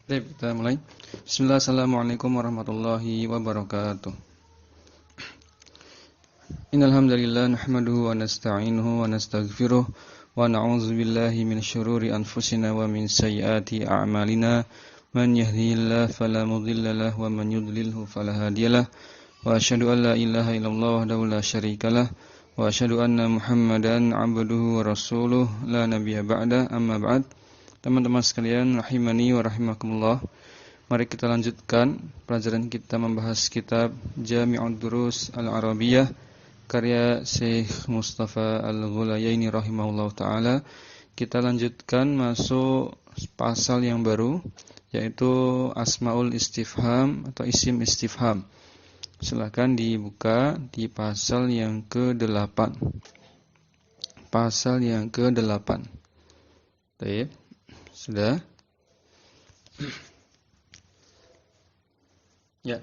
Baik, kita mulai. Bismillah, assalamualaikum warahmatullahi wabarakatuh. Innal hamdalillah nahmaduhu wa nasta'inuhu wa nastaghfiruh wa na'udzu billahi min syururi anfusina wa min sayyiati a'malina. Man yahdihillahu fala mudilla lahu wa man yudlilhu fala hadiyalah. Wa asyhadu an la ilaha illallah wahdahu la syarikalah wa asyhadu anna Muhammadan 'abduhu wa rasuluh la nabiyya ba'da. Amma ba'd. Teman-teman sekalian, rahimani wa rahimakumullah. Mari kita lanjutkan pelajaran kita membahas kitab Jami'ud Durus Al-Arabiyah karya Syekh Mustafa Al-Ghulayaini rahimahullah ta'ala. Kita lanjutkan masuk pasal yang baru, yaitu Asmaul Istifham atau Isim Istifham. Silakan dibuka di pasal yang ke-8. Pasal yang ke-8. Baik. Sudah? Ya.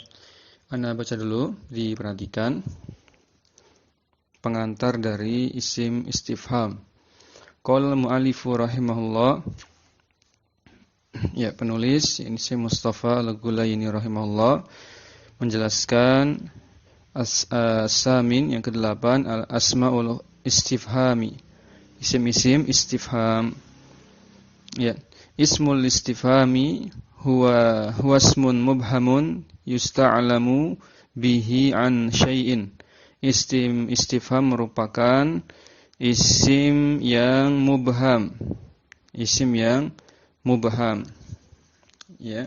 Ana baca dulu, diperhatikan. Pengantar dari isim istifham. Qala al-mu'allifu rahimahullah. Ya, penulis ini Syekh Mustafa Al-Ghulayaini rahimahullah menjelaskan as-samin yang ke-8 al-asmaul istifhami. Isim-isim istifham. Ya, ismul istifhami huwa ismun mubhamun yusta'lamu bihi an syai'in. Isim istifham merupakan isim yang mubham. Isim yang mubham. Ya.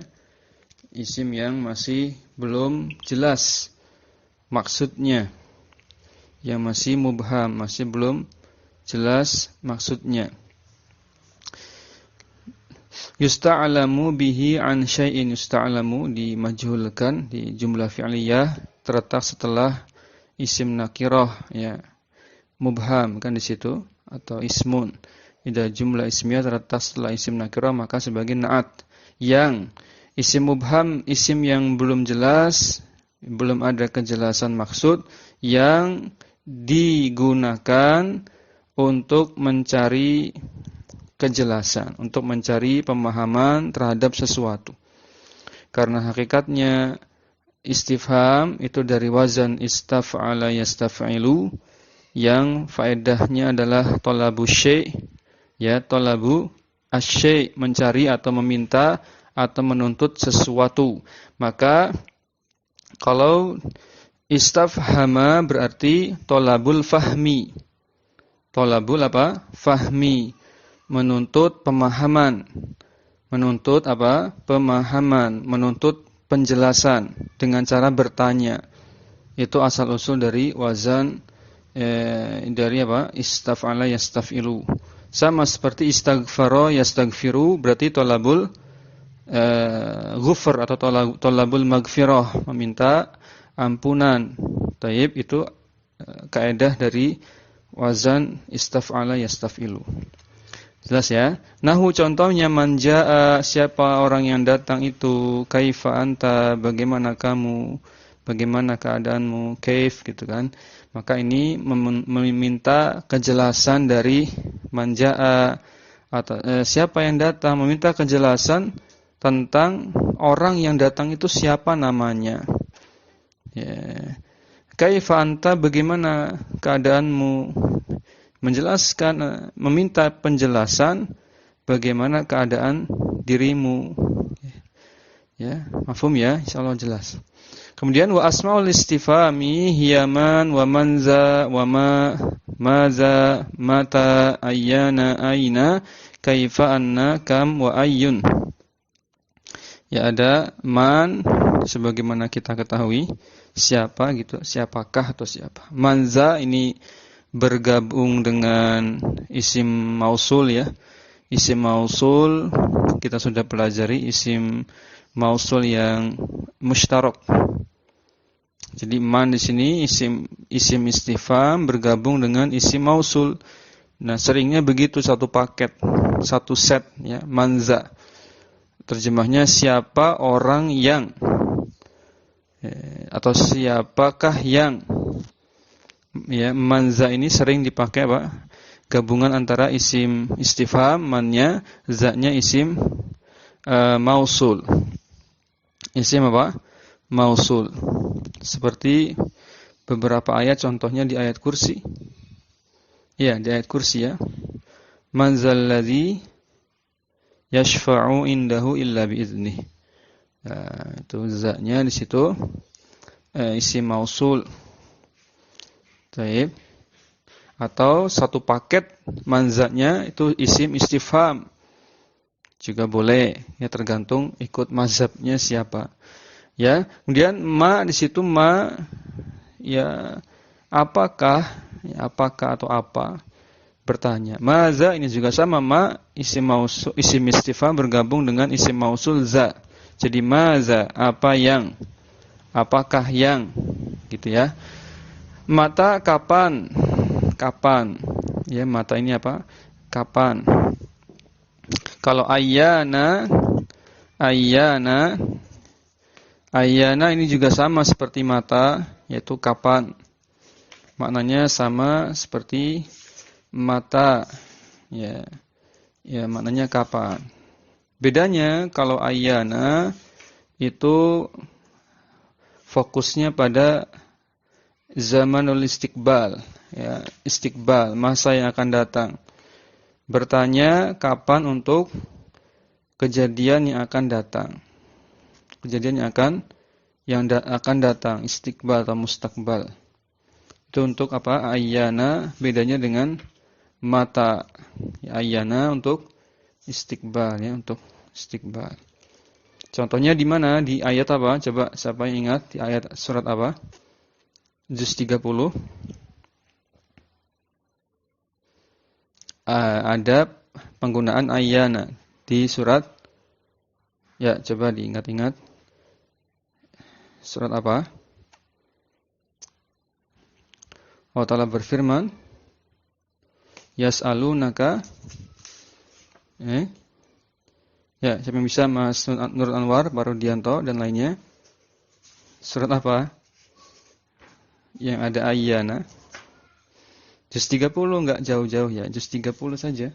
Isim yang masih belum jelas maksudnya. Yang masih mubham, masih belum jelas maksudnya. Yusta'lamu bihi an syai'in. Yusta'lamu dimajhulkan di jumlah fi'liyah terletak setelah isim nakirah, ya. Mubham kan di situ, atau ismun. Idza jumlah ismiyah terletak setelah isim nakirah maka sebagai na'at. Yang isim mubham, isim yang belum jelas, belum ada kejelasan maksud, yang digunakan untuk mencari kejelasan, untuk mencari pemahaman terhadap sesuatu. Karena hakikatnya istifham itu dari wazan istaf'ala yastaf'ilu, yang faedahnya adalah talabu syai', ya, talabu asy-syai', mencari atau meminta atau menuntut sesuatu. Maka kalau istafhama berarti talabul fahmi. Talabul apa? Fahmi. Menuntut pemahaman. Menuntut apa? Pemahaman. Menuntut penjelasan dengan cara bertanya. Itu asal usul dari wazan dari apa? Istaf'ala yastaf'ilu. Sama seperti istaghfara yastaghfiru, berarti talabul ghufr atau talabul maghfirah, meminta ampunan. Taib, itu kaidah dari wazan istaf'ala yastaf'ilu. Jelas ya? Nahu contohnya man jaa, siapa orang yang datang itu, kaifa anta, bagaimana kamu, bagaimana keadaanmu, kaif gitu kan. Maka ini meminta kejelasan dari man jaa, atau siapa yang datang, meminta kejelasan tentang orang yang datang itu siapa namanya. Ya. Kaifa anta, bagaimana keadaanmu, menjelaskan, meminta penjelasan bagaimana keadaan dirimu. Ya, mafhum ya? Insyaallah jelas. Kemudian wa asmaul istifhami hiya man wa manza wa ma maza mata ayyana aina kaifa anna kam wa ayyun. Ya, ada man sebagaimana kita ketahui, siapa gitu, siapakah atau siapa. Manza ini bergabung dengan isim mausul, ya. Isim mausul kita sudah pelajari, isim mausul yang mushtarak. Jadi man di sini isim istifham bergabung dengan isim mausul. Nah, seringnya begitu, satu paket, satu set, ya, manza. Terjemahnya siapa orang yang, atau siapakah yang. Ya, manza ini sering dipakai apa? Gabungan antara isim istifham, mannya, za-nya isim mausul. Isim apa? Mausul. Seperti beberapa ayat, contohnya di ayat kursi. Ya, di ayat kursi ya. Man zalladzi yashfa'u indahu illa biiznih. Itu za-nya di situ isim mausul. Baik. Atau satu paket manzanya itu isim istifham. Juga boleh, ya tergantung ikut mazhabnya siapa. Ya, kemudian ma di situ ma ya apakah, ya, apakah atau apa bertanya. Maza ini juga sama, ma isim mausul, isim istifham bergabung dengan isim mausul za. Jadi maza apa yang, apakah yang, gitu ya. Mata kapan? Kapan? Ya, mata ini apa? Kapan? Kalau ayyana ini juga sama seperti mata, yaitu kapan. Maknanya sama seperti mata. Ya. Ya, maknanya kapan. Bedanya kalau ayyana itu fokusnya pada zamanul istiqbal, ya, istiqbal, masa yang akan datang. Bertanya kapan untuk kejadian yang akan datang. Kejadian yang akan datang, istiqbal atau mustaqbal. Itu untuk apa? Ayyana, bedanya dengan mata. Ya, ayyana untuk istiqbal, ya, untuk istiqbal. Contohnya di mana? Di ayat apa? Coba siapa yang ingat? Di ayat surat apa? Juz 30. Ada penggunaan ayyana di surat. Ya, coba diingat-ingat. Surat apa? Allah Ta'ala berfirman, Yas'alunaka. Ya, siapa yang bisa? Mas Nur Anwar, Baru Dianto, dan lainnya. Surat apa yang ada ayyana? Juz 30 enggak jauh-jauh ya, juz 30 saja.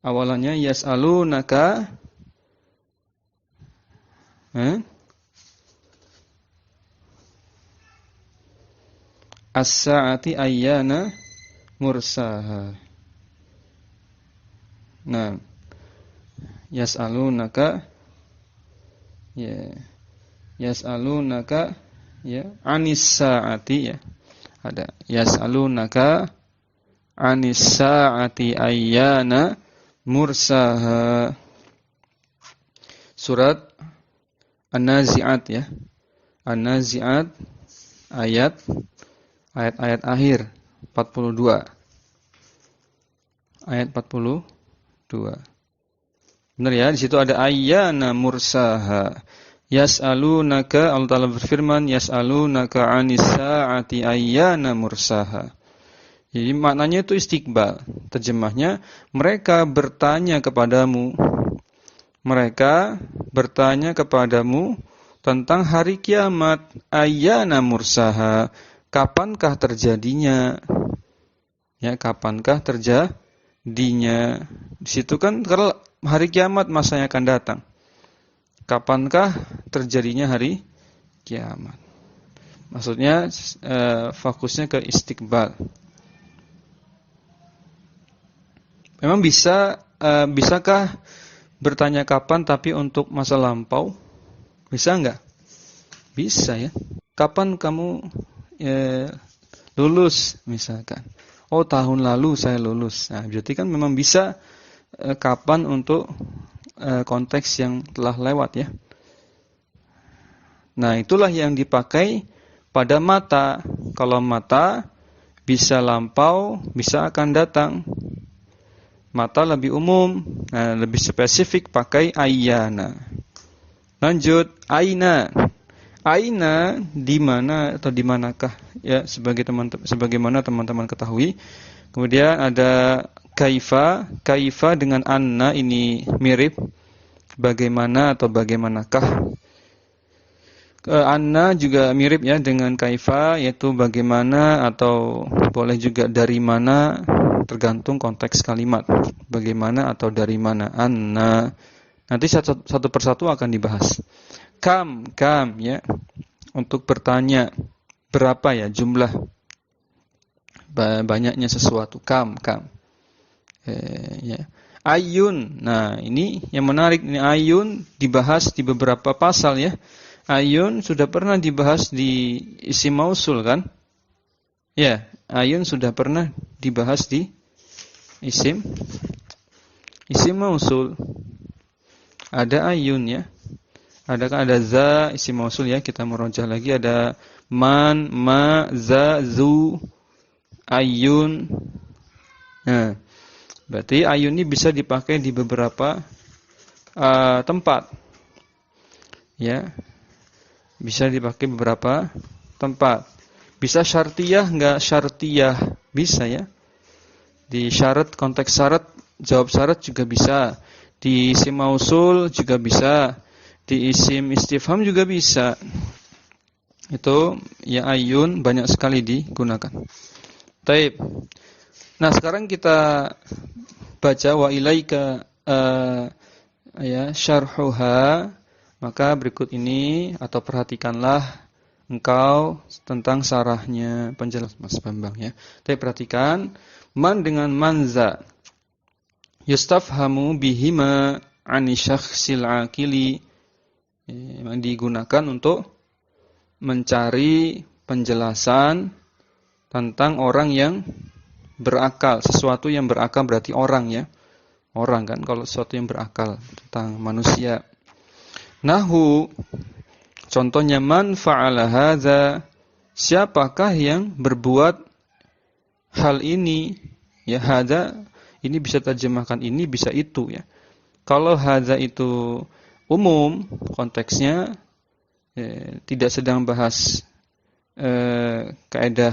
Awalannya yas'alunaka as-sa'ati ayyana mursaha. Nah, yas'alunaka, ya, yas'alunaka, ya, anis sa'ati, ya. Ada yas'alunaka anis sa'ati ayyana mursaha. Surat An-Nazi'at, ya. An-Nazi'at ayat akhir 42. Ayat 42. Benar ya, di situ ada ayyana mursaha. Yas'alunaka, Allah Ta'ala berfirman, Yas'alunaka anis sa'ati ayyana mursaha. Jadi maknanya itu istiqbal. Terjemahnya, mereka bertanya kepadamu. Mereka bertanya kepadamu tentang hari kiamat. Ayyana mursaha. Kapankah terjadinya? Ya, kapankah terjadinya? Di situ kan kalau hari kiamat masa yang akan datang. Kapankah terjadinya hari kiamat? Maksudnya fokusnya ke istiqbal. Memang bisakah bertanya kapan tapi untuk masa lampau? Bisa enggak? Bisa ya. Kapan kamu lulus misalkan? Oh, tahun lalu saya lulus. Nah, berarti kan memang bisa kapan untuk konteks yang telah lewat ya. Nah, itulah yang dipakai pada mata. Kalau mata bisa lampau, bisa akan datang. Mata lebih umum, lebih spesifik pakai ayyana. Lanjut, aina. Aina di mana atau di manakah? Ya, sebagaimana teman-teman ketahui. Kemudian ada kaifa. Kaifa dengan anna ini mirip. Bagaimana atau bagaimanakah? Anna juga mirip ya dengan kaifa, yaitu bagaimana atau boleh juga dari mana. tergantung konteks kalimat. Bagaimana atau dari mana. Anna. Nanti satu persatu akan dibahas. Kam ya. Untuk bertanya berapa ya jumlah banyaknya sesuatu. Kam. Ya. Ayun. Nah, ini yang menarik, ini ayun dibahas di beberapa pasal ya. Ayun sudah pernah dibahas di isim mausul kan? Ya, ayun sudah pernah dibahas di isim mausul. Ada ayun ya. Ada za isim mausul ya, kita merojah lagi, ada man, ma, za, zu, ayun. Nah, berarti ayun ini bisa dipakai di beberapa tempat. Ya. Bisa dipakai beberapa tempat. Bisa syartiyah, enggak syartiyah, bisa ya. Di syarat, konteks syarat, jawab syarat juga bisa. Di isim mausul juga bisa. Di isim istifham juga bisa. Itu ya ayun banyak sekali digunakan. Taib. Nah, sekarang kita baca wa ilaika ya syarhuha. Maka berikut ini atau perhatikanlah engkau tentang syarahnya, penjelasan Mas Bambang ya. Tapi perhatikan man dengan manza yustafhamu bihima 'ani syakhsil aqili, yang digunakan untuk mencari penjelasan tentang orang yang berakal. Sesuatu yang berakal berarti orang ya. Orang kan kalau sesuatu yang berakal tentang manusia. Nahu, contohnya man fa'ala hadza, siapakah yang berbuat hal ini? Ya, hadza ini bisa terjemahkan ini, bisa itu ya. Kalau hadza itu umum, konteksnya tidak sedang bahas kaidah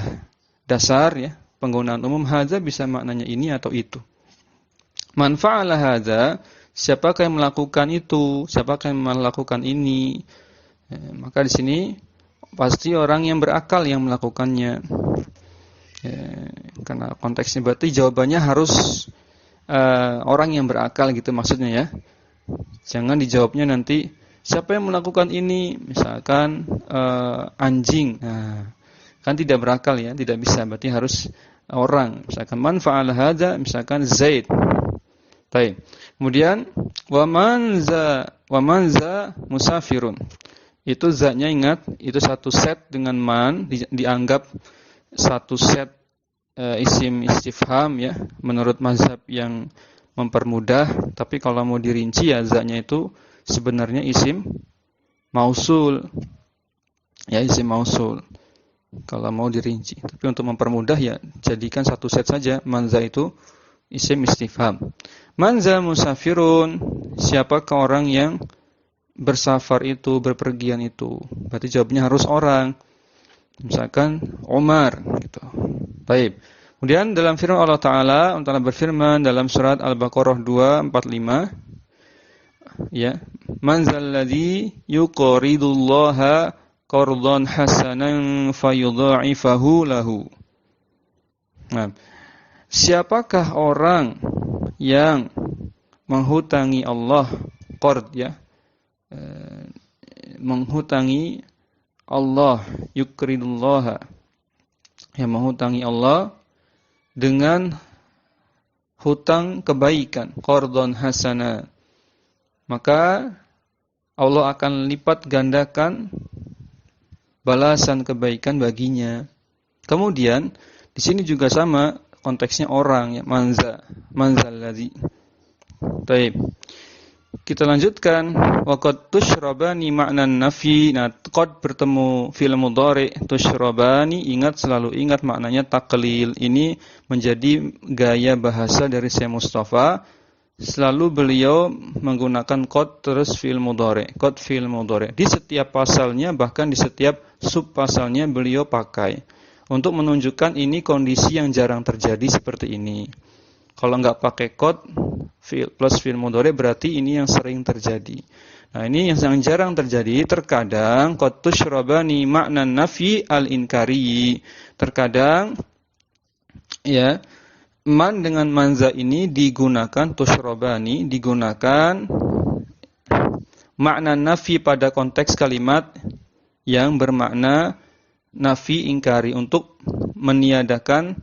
dasar ya, penggunaan umum, hadza bisa maknanya ini atau itu. Man fa'ala hadza, siapakah yang melakukan itu? Siapakah yang melakukan ini? Maka di sini pasti orang yang berakal yang melakukannya. Karena konteksnya berarti jawabannya harus orang yang berakal gitu maksudnya ya. Jangan dijawabnya nanti siapa yang melakukan ini? Misalkan anjing. Nah, kan tidak berakal ya, tidak bisa. Berarti harus orang. Misalkan man fa'ala hadza, misalkan Zaid. Baik. Kemudian wa man za musafirun. Itu za-nya ingat, itu satu set dengan man, dianggap satu set isim istifham ya, menurut mazhab yang mempermudah, tapi kalau mau dirinci ya za-nya itu sebenarnya isim mausul. Ya, isim mausul. Kalau mau dirinci, tapi untuk mempermudah ya jadikan satu set saja, man za itu isim istifham. Manza musafirun, siapakah orang yang bersafar itu, berpergian itu? Berarti jawabnya harus orang. Misalkan Umar gitu. Baik. Kemudian dalam firman Allah Ta'ala berfirman dalam surat Al-Baqarah 245 ya, manzal ladzi yuqridullaha qardan hasanan fayudha'ifahu lahu. Nah, siapakah orang yang menghutangi Allah, qard ya, menghutangi Allah, yukridullaha, yang menghutangi Allah dengan hutang kebaikan, qardon hasana, maka Allah akan lipat gandakan balasan kebaikan baginya. Kemudian di sini juga sama, konteksnya orang ya, manzal ladzi. Baik. Kita lanjutkan, waqad tusyrabani ma'nan nafi. Nah, qad bertemu fi'il mudhari, tusyrabani, selalu ingat maknanya taklil. Ini menjadi gaya bahasa dari Syekh Mustafa. Selalu beliau menggunakan qad terus fi'il mudhari, qad fi'il mudhari. Di setiap pasalnya, bahkan di setiap sub pasalnya beliau pakai untuk menunjukkan ini kondisi yang jarang terjadi seperti ini. Kalau enggak pakai qad plus fi'il mudhari berarti ini yang sering terjadi. Nah, ini yang jarang terjadi. Terkadang qad tusyrabani ma'nan nafi al-inkari. Terkadang ya man dengan manza ini digunakan tusyrabani, digunakan makna nafi pada konteks kalimat yang bermakna nafi ingkari, untuk meniadakan,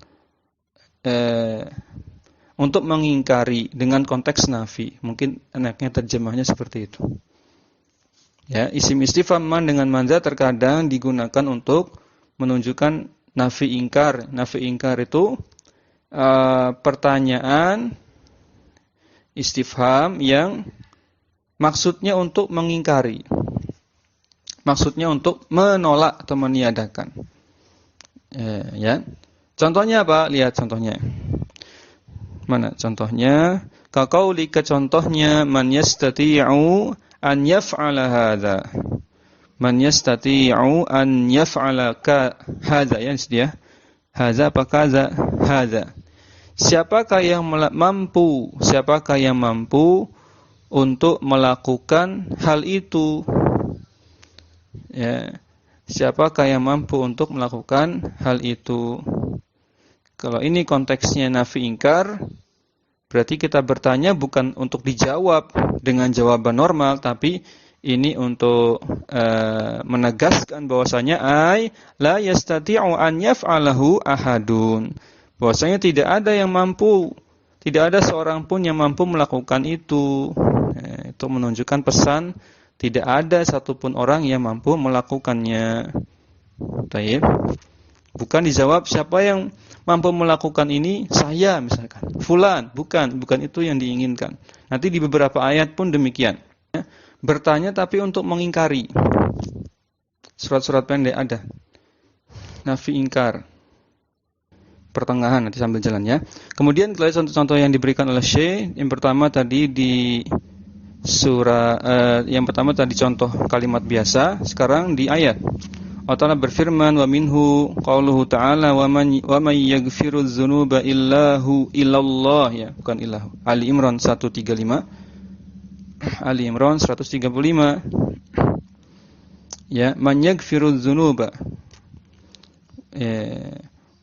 untuk mengingkari dengan konteks nafi. Mungkin enaknya terjemahnya seperti itu. Ya, isim istifham man dengan manza terkadang digunakan untuk menunjukkan nafi ingkar. Nafi ingkar itu pertanyaan istifham yang maksudnya untuk mengingkari. Maksudnya untuk menolak atau meniadakan. Ya. Contohnya apa? Lihat contohnya. Mana contohnya? Kaqaulika, contohnya, man yastati'u an yaf'ala hadza. Man yastati'u an yaf'ala hadza, ya. Hadza apa kaza? Hadza. Siapakah yang mampu? Siapakah yang mampu untuk melakukan hal itu? Ya. Siapakah yang mampu untuk melakukan hal itu? Kalau ini konteksnya nafi ingkar, berarti kita bertanya bukan untuk dijawab dengan jawaban normal, tapi ini untuk menegaskan bahwasanya la yastati'u an yaf'alahu ahadun. Bahwasanya tidak ada yang mampu, tidak ada seorang pun yang mampu melakukan itu. Itu menunjukkan pesan tidak ada satupun orang yang mampu melakukannya. Baik. Bukan dijawab siapa yang mampu melakukan ini, saya misalkan. Fulan, bukan itu yang diinginkan. Nanti di beberapa ayat pun demikian. Bertanya tapi untuk mengingkari. Surat-surat pendek ada. Nafi ingkar. Pertengahan nanti sambil jalan ya. Kemudian kalau contoh-contoh yang diberikan oleh Syekh, yang pertama tadi di surah, yang pertama tadi contoh kalimat biasa, sekarang di ayat. Allah Ta'ala berfirman, wa minhu qauluhu ta'ala wa man yaghfiru dzunuba illallah, ya, bukan illahu. Ali Imran 135. Ali Imran 135. Ya, man yaghfiru dzunuba.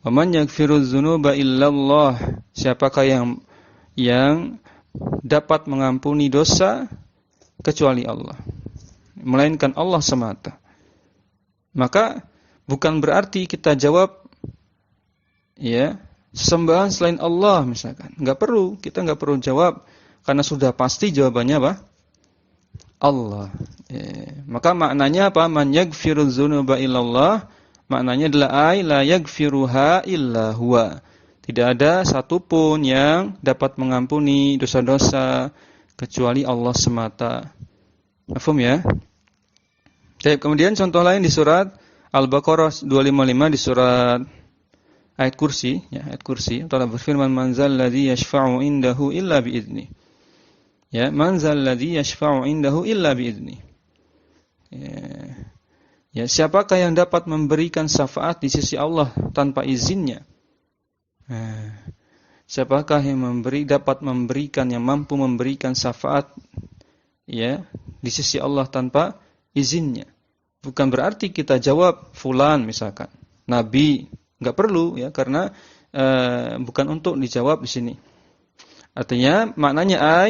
Wa man yaghfiru dzunuba illallah. Siapakah yang dapat mengampuni dosa kecuali Allah, melainkan Allah semata. Maka bukan berarti kita jawab ya sesembahan selain Allah misalkan. Kita enggak perlu jawab karena sudah pasti jawabannya apa? Allah. Maka maknanya apa? Man yaghfiru dzunuba illallah, maknanya adalah la yaghfiruha illa huwa. Tidak ada satupun yang dapat mengampuni dosa-dosa kecuali Allah semata. Paham ya? Baik, kemudian contoh lain di surat Al-Baqarah 255, di surat ayat kursi, ya, ayat kursi. Allah berfirman, man zalladzi yashfa'u indahu illa bi'idznih. Ya, man zalladzi yashfa'u indahu illa bi'idznih. Ya, siapakah yang dapat memberikan syafaat di sisi Allah tanpa izinnya? Siapakah yang dapat memberikan, yang mampu memberikan syafaat ya di sisi Allah tanpa izinnya? Bukan berarti kita jawab fulan misalkan, nabi, enggak perlu ya, karena bukan untuk dijawab di sini. Artinya maknanya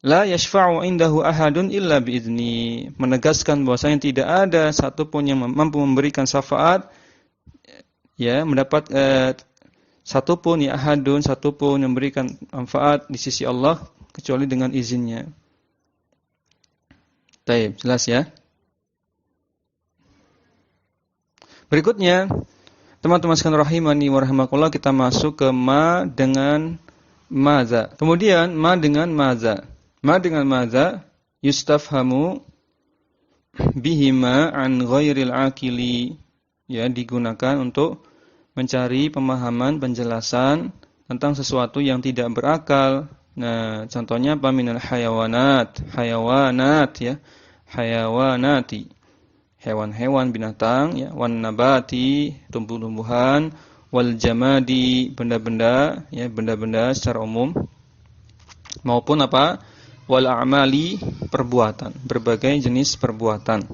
la yashfa'u indahu ahadun illa bi'izni, menegaskan bahwasanya tidak ada satupun yang mampu memberikan syafaat ya, mendapat satupun ya ahadun, satupun yang memberikan manfaat di sisi Allah kecuali dengan izinnya. Baik, jelas ya? Berikutnya, teman-teman sekalian rahimani wa rahimakumullah, kita masuk ke ma dengan maza. Kemudian ma dengan maza. Ma dengan maza yustafhamu bihima an ghairil aqili. Ya, digunakan untuk mencari pemahaman, penjelasan tentang sesuatu yang tidak berakal. Nah, contohnya apa? Minal hayawanat ya, hayawanati. Hewan-hewan, binatang ya, wan nabati, tumbuh-tumbuhan, wal jamadi, benda-benda ya, benda-benda secara umum, maupun apa? Wal a'mali, perbuatan, berbagai jenis perbuatan.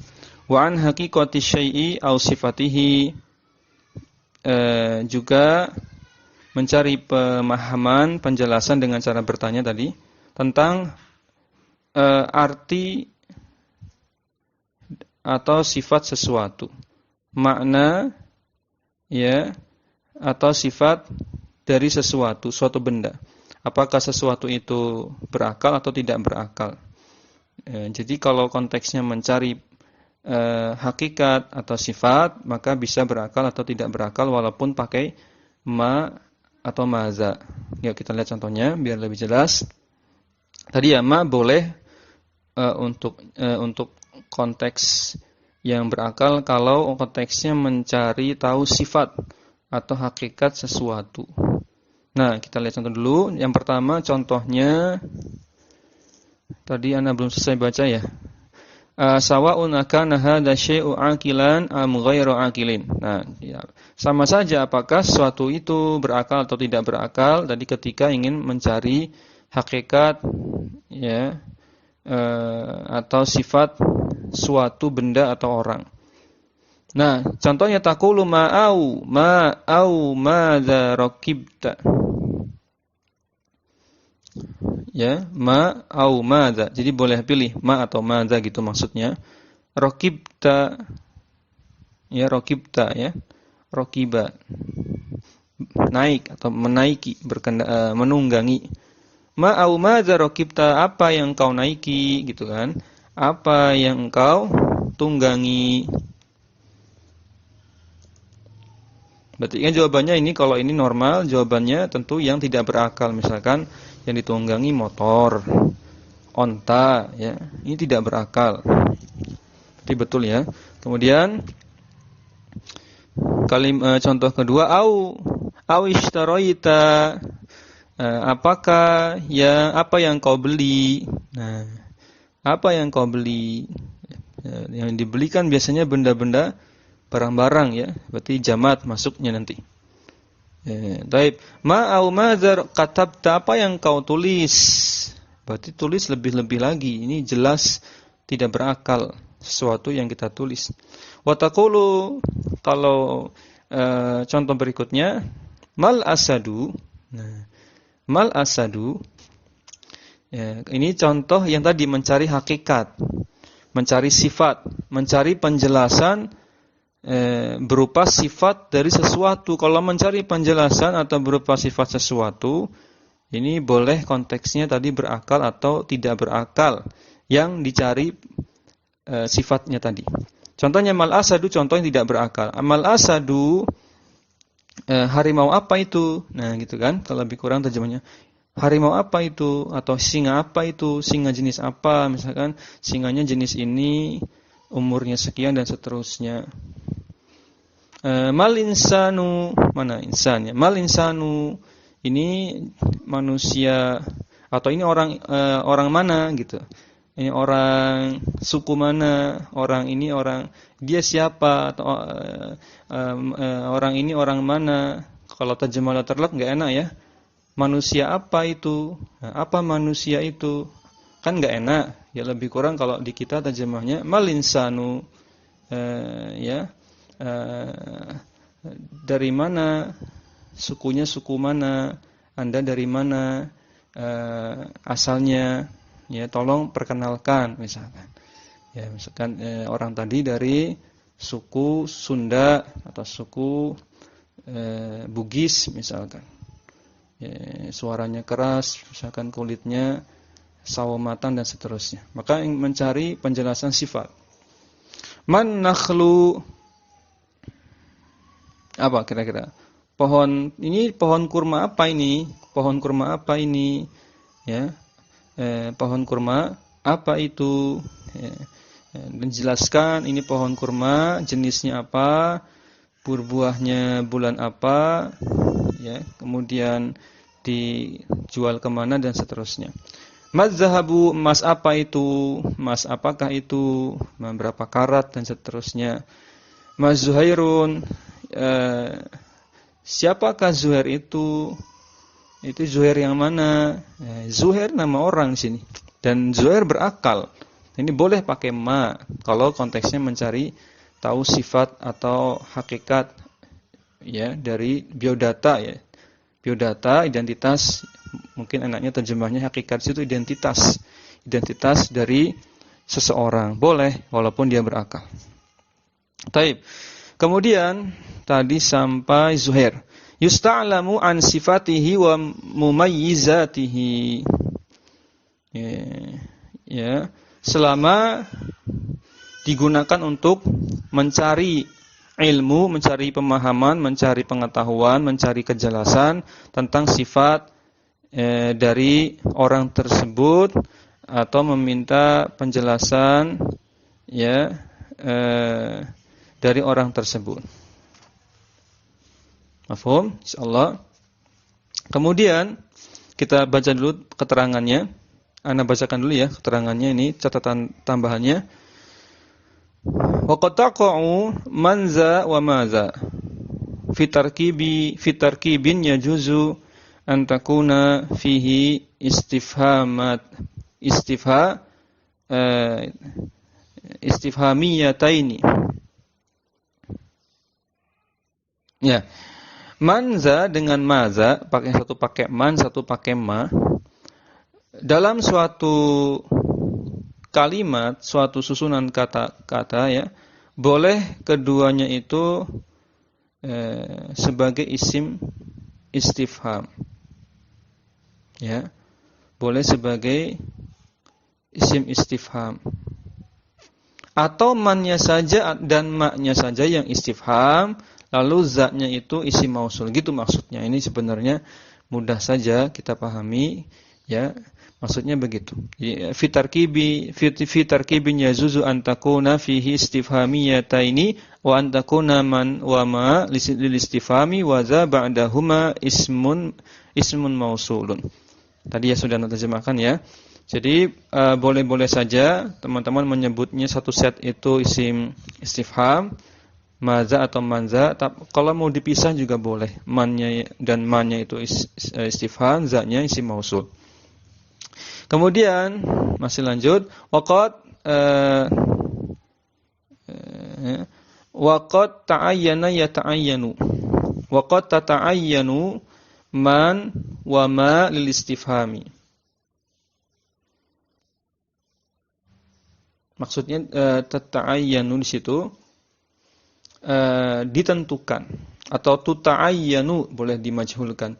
Wa an haqiqati syai'i aw sifatihi, juga mencari pemahaman, penjelasan dengan cara bertanya tadi tentang arti atau sifat sesuatu, makna ya atau sifat dari sesuatu, suatu benda. Apakah sesuatu itu berakal atau tidak berakal? Jadi kalau konteksnya mencari hakikat atau sifat, maka bisa berakal atau tidak berakal walaupun pakai ma atau maza. Yuk kita lihat contohnya biar lebih jelas. Tadi ya ma boleh untuk konteks yang berakal kalau konteksnya mencari tahu sifat atau hakikat sesuatu. Nah, kita lihat contoh dulu. Yang pertama contohnya tadi Anda belum selesai baca ya. Sawa'un akana hadza syai'u aqilan am ghairu aqilin. Nah, ya. Sama saja apakah sesuatu itu berakal atau tidak berakal tadi ketika ingin mencari hakikat ya atau sifat suatu benda atau orang. Nah, contohnya taqulu ma'au madza raqibta. Ya, ma au madza. Jadi boleh pilih ma atau madza gitu maksudnya. Raqibta ya, raqibta ya. Raqiba. Naik atau menaiki, menunggangi. Ma au madza raqibta, apa yang kau naiki gitu kan? Apa yang kau tunggangi? Berarti kan jawabannya ini kalau ini normal, jawabannya tentu yang tidak berakal. Misalkan yang ditunggangi motor, onta, ya. Ini tidak berakal. Berarti betul ya. Kemudian contoh kedua au ishtaraita. Apakah apa yang kau beli? Nah, apa yang kau beli? Yang dibelikan biasanya benda-benda barang-barang ya, berarti jamat masuknya nanti. Baik, ma au madzar katabta, apa yang kau tulis? Berarti tulis lebih-lebih lagi. Ini jelas tidak berakal sesuatu yang kita tulis. Wa taqulu, kalau contoh berikutnya, mal asadu. Nah, mal asadu. Ya, ini contoh yang tadi mencari hakikat, mencari sifat, mencari penjelasan berupa sifat dari sesuatu. Kalau mencari penjelasan atau berupa sifat sesuatu, ini boleh konteksnya tadi berakal atau tidak berakal yang dicari sifatnya tadi. Contohnya mal asadu, contoh yang tidak berakal. Mal asadu, harimau apa itu? Nah gitu kan, kalau lebih kurang terjemahnya. Harimau apa itu? Atau singa apa itu? Singa jenis apa? Misalkan singanya jenis ini, umurnya sekian dan seterusnya. Mal insanu, mana insannya? Mal insanu, ini manusia atau ini orang mana gitu. Ini orang suku mana? Orang ini orang, dia siapa? Atau orang ini orang mana? Kalau terjemah letterlock enggak enak ya. Manusia apa itu? Nah, apa manusia itu? Kan enggak enak. Ya lebih kurang kalau di kita terjemahnya mal insanu, ya. Dari mana, sukunya suku mana, Anda dari mana, asalnya, ya tolong perkenalkan misalkan. Ya misalkan orang tadi dari suku Sunda atau suku Bugis misalkan. Ya, suaranya keras, misalkan kulitnya sawo matang dan seterusnya. Maka mencari penjelasan sifat. Man nakhlu, apa kira-kira? Pohon ini, pohon kurma apa ini? Pohon kurma apa ini? Ya, pohon kurma apa itu? Ya, dan jelaskan ini pohon kurma jenisnya apa, berbuahnya bulan apa, ya, kemudian dijual kemana dan seterusnya. Mazhabu, emas apa itu? Emas apakah itu? Berapa karat dan seterusnya. Mazuhairun, siapakah Zuhair itu? Itu Zuhair yang mana? Zuhair nama orang di sini. Dan Zuhair berakal. Ini boleh pakai ma kalau konteksnya mencari tahu sifat atau hakikat ya dari biodata ya. Biodata, identitas, mungkin enaknya terjemahnya hakikat itu identitas dari seseorang. Boleh walaupun dia berakal. Taib. Kemudian tadi sampai Zuhair. Yusta'lamu an sifatihi wa mumayyizatihi. Ya, selama digunakan untuk mencari ilmu, mencari pemahaman, mencari pengetahuan, mencari kejelasan tentang sifat dari orang tersebut atau meminta penjelasan ya dari orang tersebut. Mafhum? Insyaallah. Kemudian kita baca dulu keterangannya. Ana bacakan dulu ya keterangannya ini, catatan tambahannya. Wa qad taqa'u manza wa maza fi tarkibin yajuzu an takuna fihi istifhamiyataini. Ya. Manza dengan maza, satu pakai man, satu pakai ma. Dalam suatu kalimat, suatu susunan kata-kata ya, boleh keduanya itu sebagai isim istifham. Ya. Boleh sebagai isim istifham. Atau mannya saja dan maknya saja yang istifham, lalu zatnya itu isim mausul. Gitu maksudnya. Ini sebenarnya mudah saja kita pahami ya. Maksudnya begitu. Fi tarkibin yazuzu an takuna fihi istifhamiyataini wa an takuna man wa ma lil istifhami wa za ba'dahuma ismun mausulun. Tadi ya sudah terjemahkan ya. Jadi boleh-boleh saja teman-teman menyebutnya satu set itu isim istifham, maza atau manza. Kalau mau dipisah juga boleh. Mannya dan mannya itu istifham, zatnya isim mausul. Kemudian masih lanjut, waqad ta'ayyana yata'ayyanu. Waqad tata'ayyanu man wa ma lil istifhami. Maksudnya tata'ayyanu di situ ditentukan atau tuta'ayyanu boleh dimajhulkan.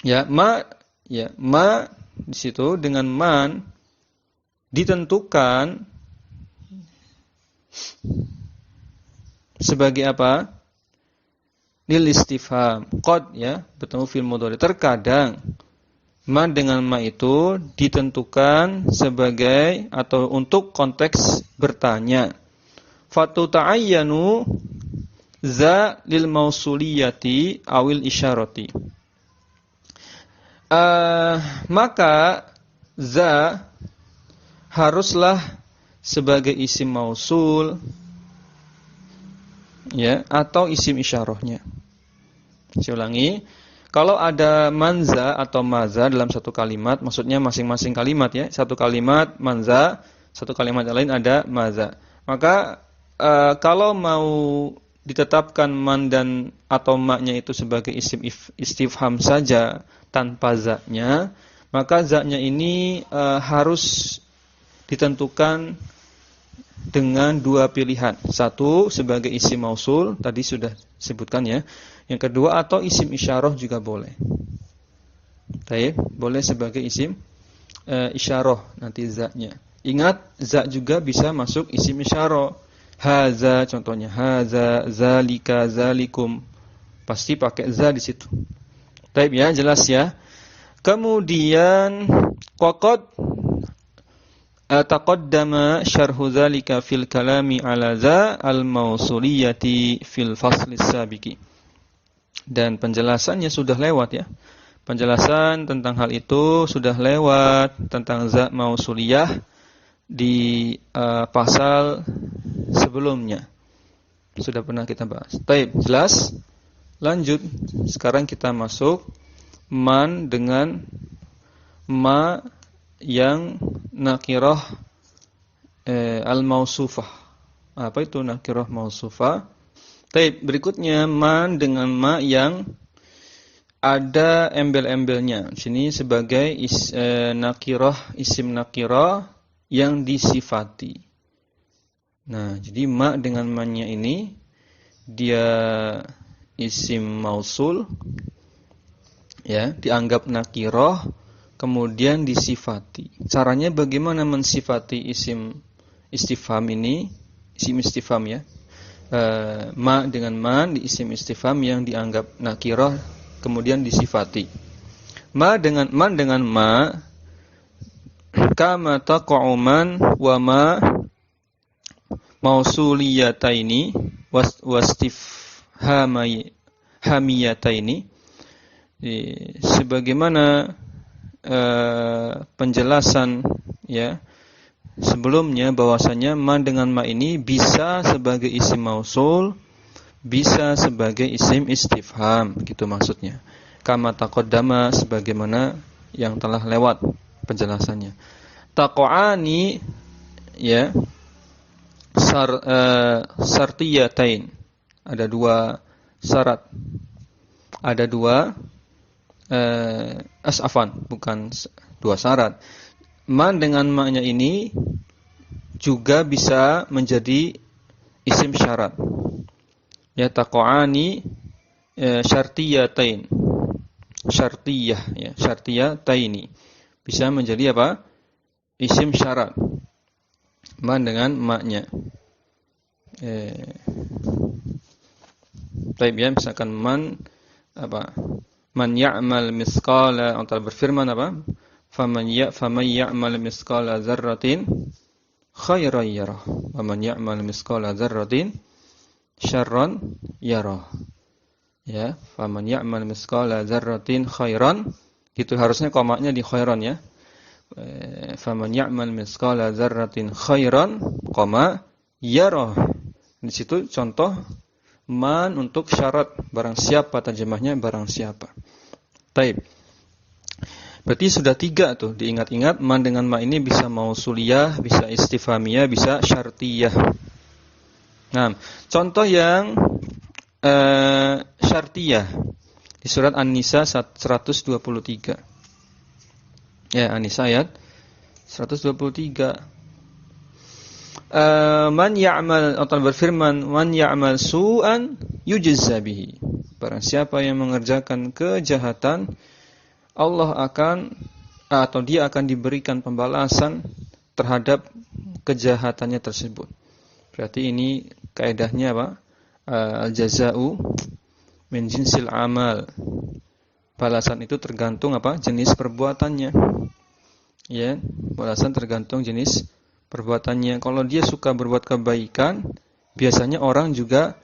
Ya, ma di situ dengan man ditentukan sebagai apa? Lil istifham. Qad ya, bertemu fil mudhari. Terkadang man dengan ma itu ditentukan sebagai atau untuk konteks bertanya. Fatu ta'ayyanu za lil mausuliyati awil isyarati. Maka za haruslah sebagai isim mausul ya atau isim isyarahnya. Saya ulangi, kalau ada manza atau maza dalam satu kalimat, maksudnya masing-masing kalimat ya, satu kalimat manza, satu kalimat yang lain ada maza. Maka kalau mau ditetapkan man dan atau maknya itu sebagai isim istifham saja tanpa zaknya, maka zaknya ini harus ditentukan dengan dua pilihan. Satu sebagai isim mausul, tadi sudah sebutkan ya. Yang kedua atau isim isyarah juga boleh. Baik, boleh sebagai isim isyarah nanti zaknya. Ingat zak juga bisa masuk isim isyarah. Haza contohnya, haza, zalika, zalikum. Pasti pakai za di situ. Baik ya, jelas ya. Kemudian waqad taqaddama syarhu zalika fil kalami ala za al-mausuliyati fil fasli sabiqi. Dan penjelasannya sudah lewat ya. Penjelasan tentang hal itu sudah lewat tentang za mausuliyah di pasal sebelumnya. Sudah pernah kita bahas. Baik, jelas? Lanjut. Sekarang kita masuk man dengan ma yang nakirah al-mausufah. Apa itu nakirah mausufah? Baik, berikutnya man dengan ma yang ada embel-embelnya. Sini sebagai nakirah, isim nakirah yang disifati. Nah, jadi ma dengan man-nya ini dia isim mausul, ya, dianggap nakirah, kemudian disifati. Caranya bagaimana mensifati isim istifham ini? Isim istifham, ya. Ma dengan man di isim istifham yang dianggap nakirah kemudian disifati. Man dengan ma kama taqa'u man wa ma mausuliyataini wastifhamiyataini, sebagaimana penjelasan, ya, sebelumnya bahwasanya man dengan ma ini bisa sebagai isim mausul, bisa sebagai isim istifham, gitu maksudnya. Kama taqaddama, sebagaimana yang telah lewat penjelasannya. Taqa'ani, ya, sartiyatain, ada dua syarat. Ada dua bukan dua syarat. Man dengan maknya ini juga bisa menjadi isim syarat. Ya, taqa'ani syartiyatain. Syartiyah, ya, syartiyataini. Bisa menjadi apa? Isim syarat. Man dengan maknya. Baik, ya, misalkan man apa? Man ya'mal misqala, Allah berfirman apa? Faman ya'mal misqala dzarratin khairan yarah, wa man ya'mal misqala dzarratin syarran yarah. Ya, faman ya'mal misqala dzarratin khairan, itu harusnya komaknya di khairan, ya. Faman ya'mal misqala dzarratin khairan, koma yarah. Di situ contoh man untuk syarat, barang siapa, terjemahnya barang siapa. Baik. Berarti sudah 3 tuh, diingat-ingat. Man dengan ma ini bisa mausuliyah, bisa istifhamiyah, bisa syartiyah. Nah, contoh yang syartiyah di surat An-Nisa 123. Ya, An-Nisa ayat 123. Man ya'mal, Allah berfirman, man ya'mal su'an yujza bihi. Barang siapa yang mengerjakan kejahatan, Allah akan atau dia akan diberikan pembalasan terhadap kejahatannya tersebut. Berarti ini kaidahnya apa? Al-jaza'u min jinsil amal. Balasan itu tergantung apa? Jenis perbuatannya. Ya, balasan tergantung jenis perbuatannya. Kalau dia suka berbuat kebaikan, biasanya orang juga,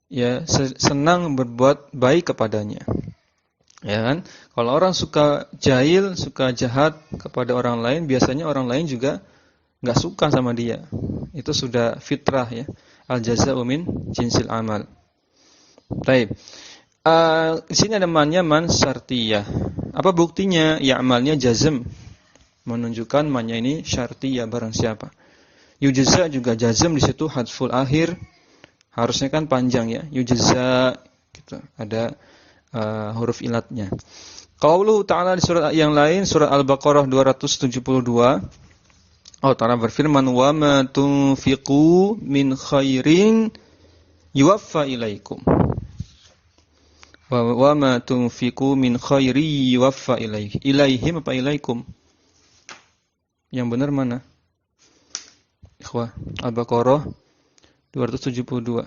ya, senang berbuat baik kepadanya. Ya kan? Kalau orang suka jahil, suka jahat kepada orang lain, biasanya orang lain juga enggak suka sama dia. Itu sudah fitrah, ya. Al-jaza'u min jinsil amal. Baik. Di sini ada mannya man syartiyah. Apa buktinya? Ya, amalnya jazm. Menunjukkan mannya ini syartiyah, barang siapa. Yujza juga jazm, di situ hadful akhir. Harusnya kan panjang, ya. Yujza gitu. Ada huruf ilatnya. Qauluhu ta'ala di surat yang lain, surat Al-Baqarah 272, Allah Ta'ala berfirman, wa ma tunfiqu min khairin yuwaffa ilaikum. Wa ma tunfiqu min khairi yuwaffa ilaihim apa ilaikum? Yang benar mana? Ikhwah, Al-Baqarah 272.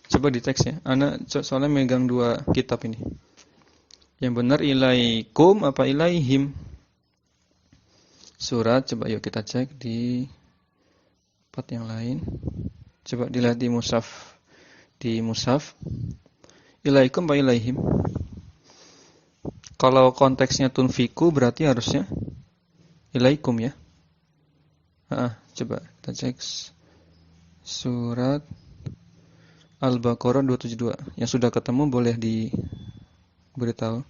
Coba di teks, ya. Ana soalnya megang 2 kitab ini. Yang benar ilaikum apa ilaihim? Surat, coba yuk kita cek di tempat yang lain. Coba dilihat di mushaf. Di mushaf. Ilaikum apa ilaihim? Kalau konteksnya tunfiku berarti harusnya ilaikum, ya. Coba kita cek surat Al-Baqarah 272. Yang sudah ketemu boleh diberitahu.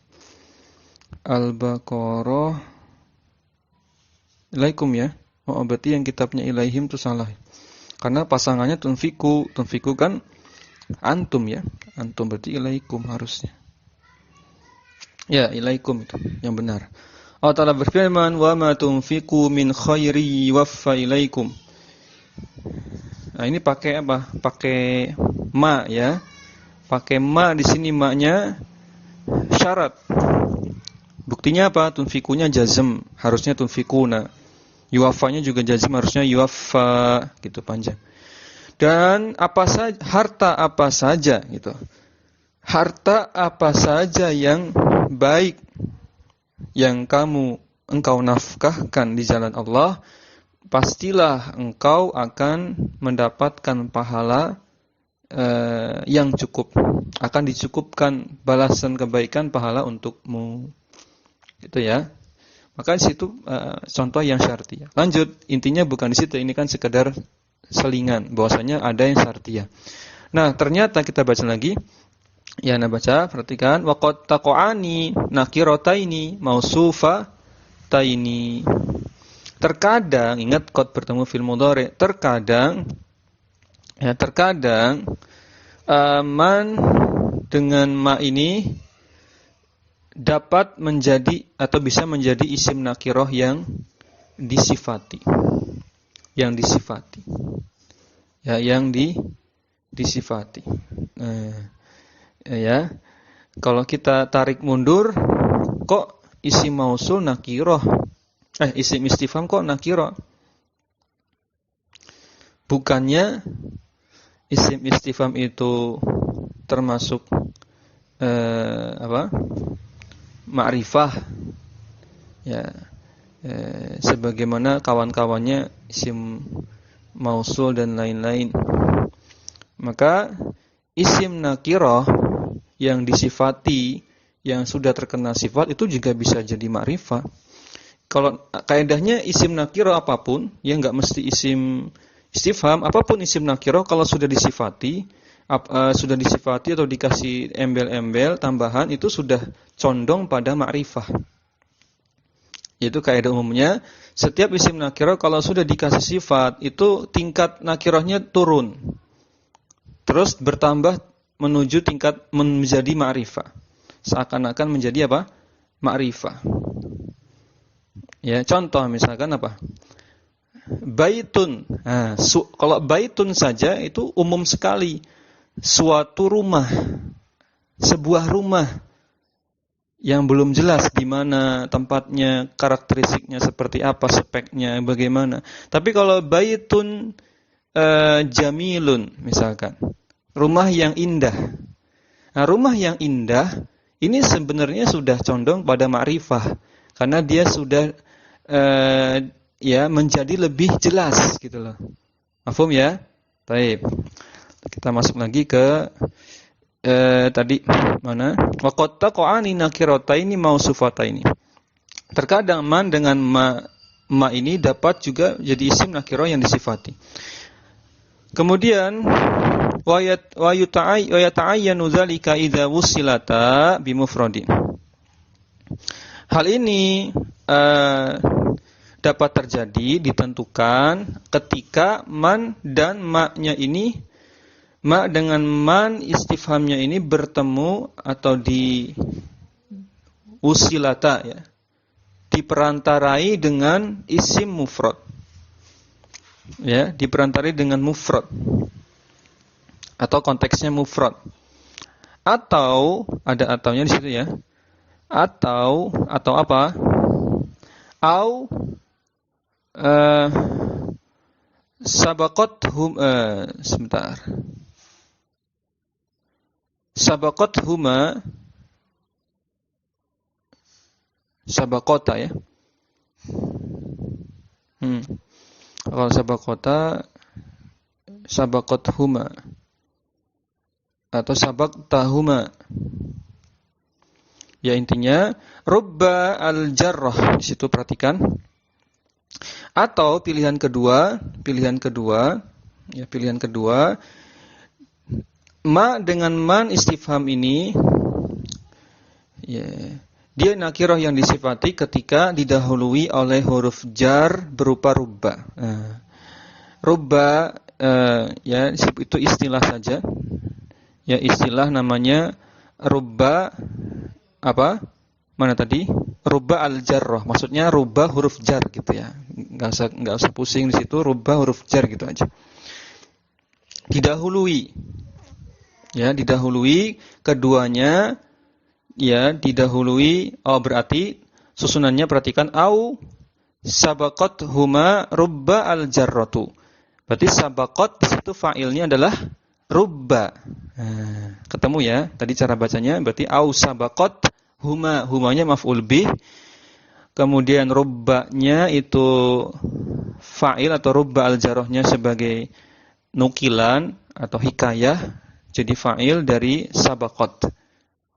Al-Baqarah ilaikum, ya. Oh, berarti yang kitabnya ilaihim itu salah. Karena pasangannya tunfiku. Tunfiku kan Antum ya. Antum berarti ilaikum harusnya. Ya, ilaikum itu yang benar. Allah Ta'ala berfirman, "Wa ma tunfiqu min khairi yuwaffa ilaikum." Nah, ini pakai apa? Pakai ma ya. Pakai ma di sini ma-nya syarat. Buktinya apa? Tunfikunya jazm, harusnya tunfikuna. Yuwaffanya juga jazm, harusnya yuwaffa, gitu panjang. Dan apa saja, harta apa saja gitu. Harta apa saja yang baik yang engkau nafkahkan di jalan Allah, pastilah engkau akan mendapatkan pahala yang cukup. Akan dicukupkan balasan kebaikan pahala untukmu. Gitu ya. Maka di situ contoh yang syartiyah. Lanjut, intinya bukan di situ, ini kan sekedar selingan bahwasanya ada yang syartiyah. Nah, ternyata kita baca lagi. Ya, Anda baca, perhatikan, waqad taqa'ani nakirataini mausufataini. Terkadang, ingat qad bertemu fil mudhari, terkadang man dengan ma ini dapat menjadi atau bisa menjadi isim nakirah yang disifati. Yang disifati. Ya, yang disifati. Ya. Kalau kita tarik mundur, kok isim mausul nakirah? Isim istifham kok nakirah? Bukannya isim istifham itu termasuk ma'rifah, ya, sebagaimana kawan-kawannya isim mausul dan lain-lain. Maka isim nakirah yang disifati, yang sudah terkena sifat itu juga bisa jadi ma'rifah. Kalau kaidahnya isim nakirah apapun, ya nggak mesti isim istifham, apapun isim nakirah kalau sudah disifati atau dikasih embel-embel tambahan itu sudah condong pada ma'rifah. Yaitu kaidah umumnya, setiap isim nakirah kalau sudah dikasih sifat itu tingkat nakirahnya turun. Terus bertambah menuju tingkat menjadi ma'rifah. Seakan-akan menjadi apa? Ma'rifah. Ya, contoh misalkan apa? Baitun. Nah, kalau baitun saja itu umum sekali. Suatu rumah, sebuah rumah yang belum jelas di mana tempatnya, karakteristiknya seperti apa, speknya bagaimana. Tapi kalau baitun jamilun misalkan, rumah yang indah. Nah, rumah yang indah ini sebenarnya sudah condong pada ma'rifah karena dia sudah menjadi lebih jelas gitu loh. Mafhum ya? Baik. Kita masuk lagi ke tadi mana? Wa qad taqa'ani nakirataini mausufataini. Terkadang man dengan ma ini dapat juga jadi isim nakirah yang disifati. Kemudian wa yata'ayyanu dzalika idza wusilata bimufradin. Hal ini dapat terjadi, ditentukan ketika man dan ma-nya ini, ma dengan man istifhamnya ini bertemu atau di usilata ya, diperantarai dengan isim mufrad. Ya, diperantarai dengan mufrad. Atau konteksnya mufrad. Atau ada ataunya di situ ya. Atau apa? Au sebentar. Sabaqota ya. Kalau sabaqathuma atau sabaqtahuma. Ya, intinya rubba al-jarrah, di situ perhatikan. Atau pilihan kedua, ma dengan man istifham ini ya, dia nakirah yang disifati ketika didahului oleh huruf jar berupa rubba. Rubba ya itu istilah saja. ya istilah namanya rubba apa? Mana tadi? Rubba al-jarrah. Maksudnya rubba huruf jar gitu ya. Enggak usah pusing di situ, rubba huruf jar gitu aja. Didahului. Ya, didahului keduanya ya, didahului. Oh, berarti susunannya perhatikan au sabaqat huma rubba al-jarratu. Berarti sabaqat di situ fa'ilnya adalah rubba. Nah, ketemu ya. Tadi cara bacanya berarti au sabaqat huma, humanya maf'ul bih. Kemudian rubbanya itu fa'il atau rubba al-jarrahnya sebagai nukilan atau hikayah, jadi fa'il dari sabaqat.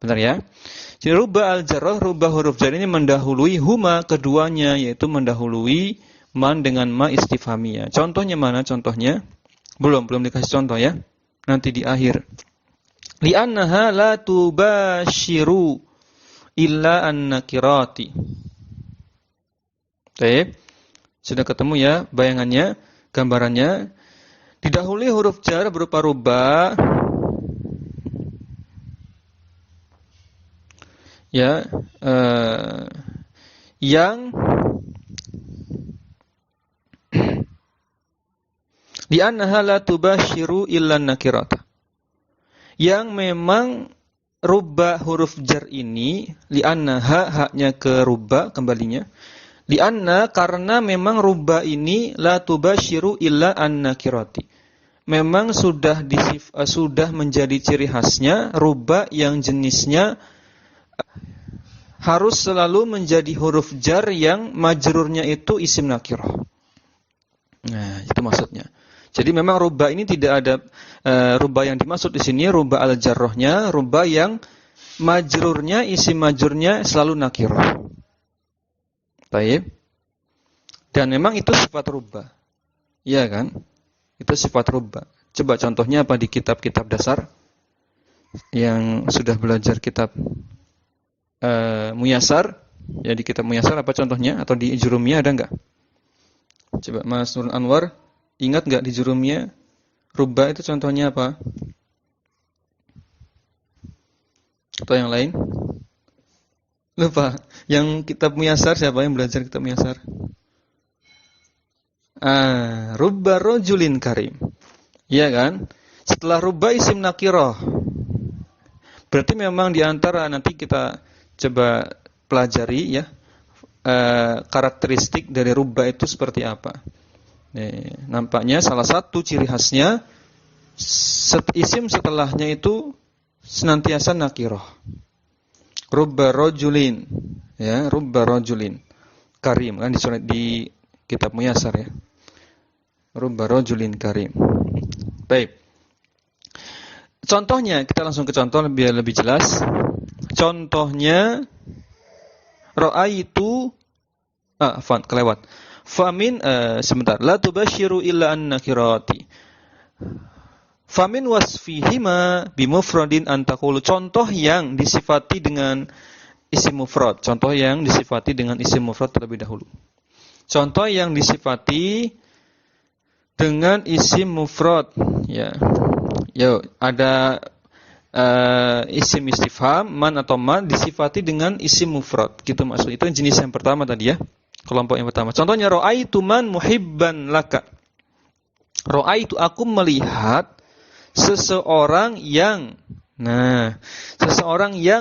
Benar ya? Jadi rubba al-jarrah, rubba huruf jar ini mendahului huma keduanya, yaitu mendahului man dengan ma istifhamiyah. Contohnya mana contohnya? Belum dikasih contoh ya. Nanti di akhir. Li'annaha la tubashiru illa an-nakirati. Baik. Sudah ketemu ya bayangannya, gambarannya. Didahului huruf jar berupa rubba. Ya, yang li'annaha la tubashiru illa an-nakirata. Yang memang rubba huruf jar ini, li'annaha haknya ke rubba kembalinya. Li'anna karena memang rubba ini la tubashiru illa an-nakirati. Memang sudah menjadi ciri khasnya rubba yang jenisnya harus selalu menjadi huruf jar yang majrurnya itu isim nakirah. Nah, itu maksudnya. Jadi memang rubba ini tidak ada rubba yang dimaksud di sini rubba al-jarrahnya, rubba yang majrurnya isim majrurnya selalu nakirah. Baik. Dan memang itu sifat rubba. Iya kan? Itu sifat rubba. Coba contohnya apa di kitab-kitab dasar yang sudah belajar kitab Muyasar. Ya di kitab Muyasar apa contohnya? Atau di Jurumiyah ada enggak? Coba Mas Nurul Anwar, ingat enggak di Jurumiyah rubba itu contohnya apa? Atau yang lain? Lupa. Yang kitab Muyasar siapa yang belajar kitab Muyasar? Rubba rajulin karim. Iya kan? Setelah rubba isim nakirah. Berarti memang di antara nanti kita coba pelajari ya karakteristik dari rubba itu seperti apa. Nampaknya salah satu ciri khasnya isim setelahnya itu senantiasa nakirah. Rubba rajulin, ya, rubba rajulin karim kan di kitab Muyasar ya. Rubba rajulin karim. Baik. Contohnya kita langsung ke contoh biar lebih jelas. Contohnya ra'aitu kelewat. Famin sebentar. La tubashiru illa an-nakirati. Famin wasfihima bimufradin antakulu. Contoh yang disifati dengan isim mufrad. Contoh yang disifati dengan isim mufrad terlebih dahulu. Contoh yang disifati dengan isim mufrad. Ya. Yo, ada isim istifham man atau man disifati dengan isim mufrad. Gitu maksud. Itu jenis yang pertama tadi ya. Kelompok yang pertama. Contohnya ra'aitu man muhibban laka. Ra'aitu aku melihat seseorang yang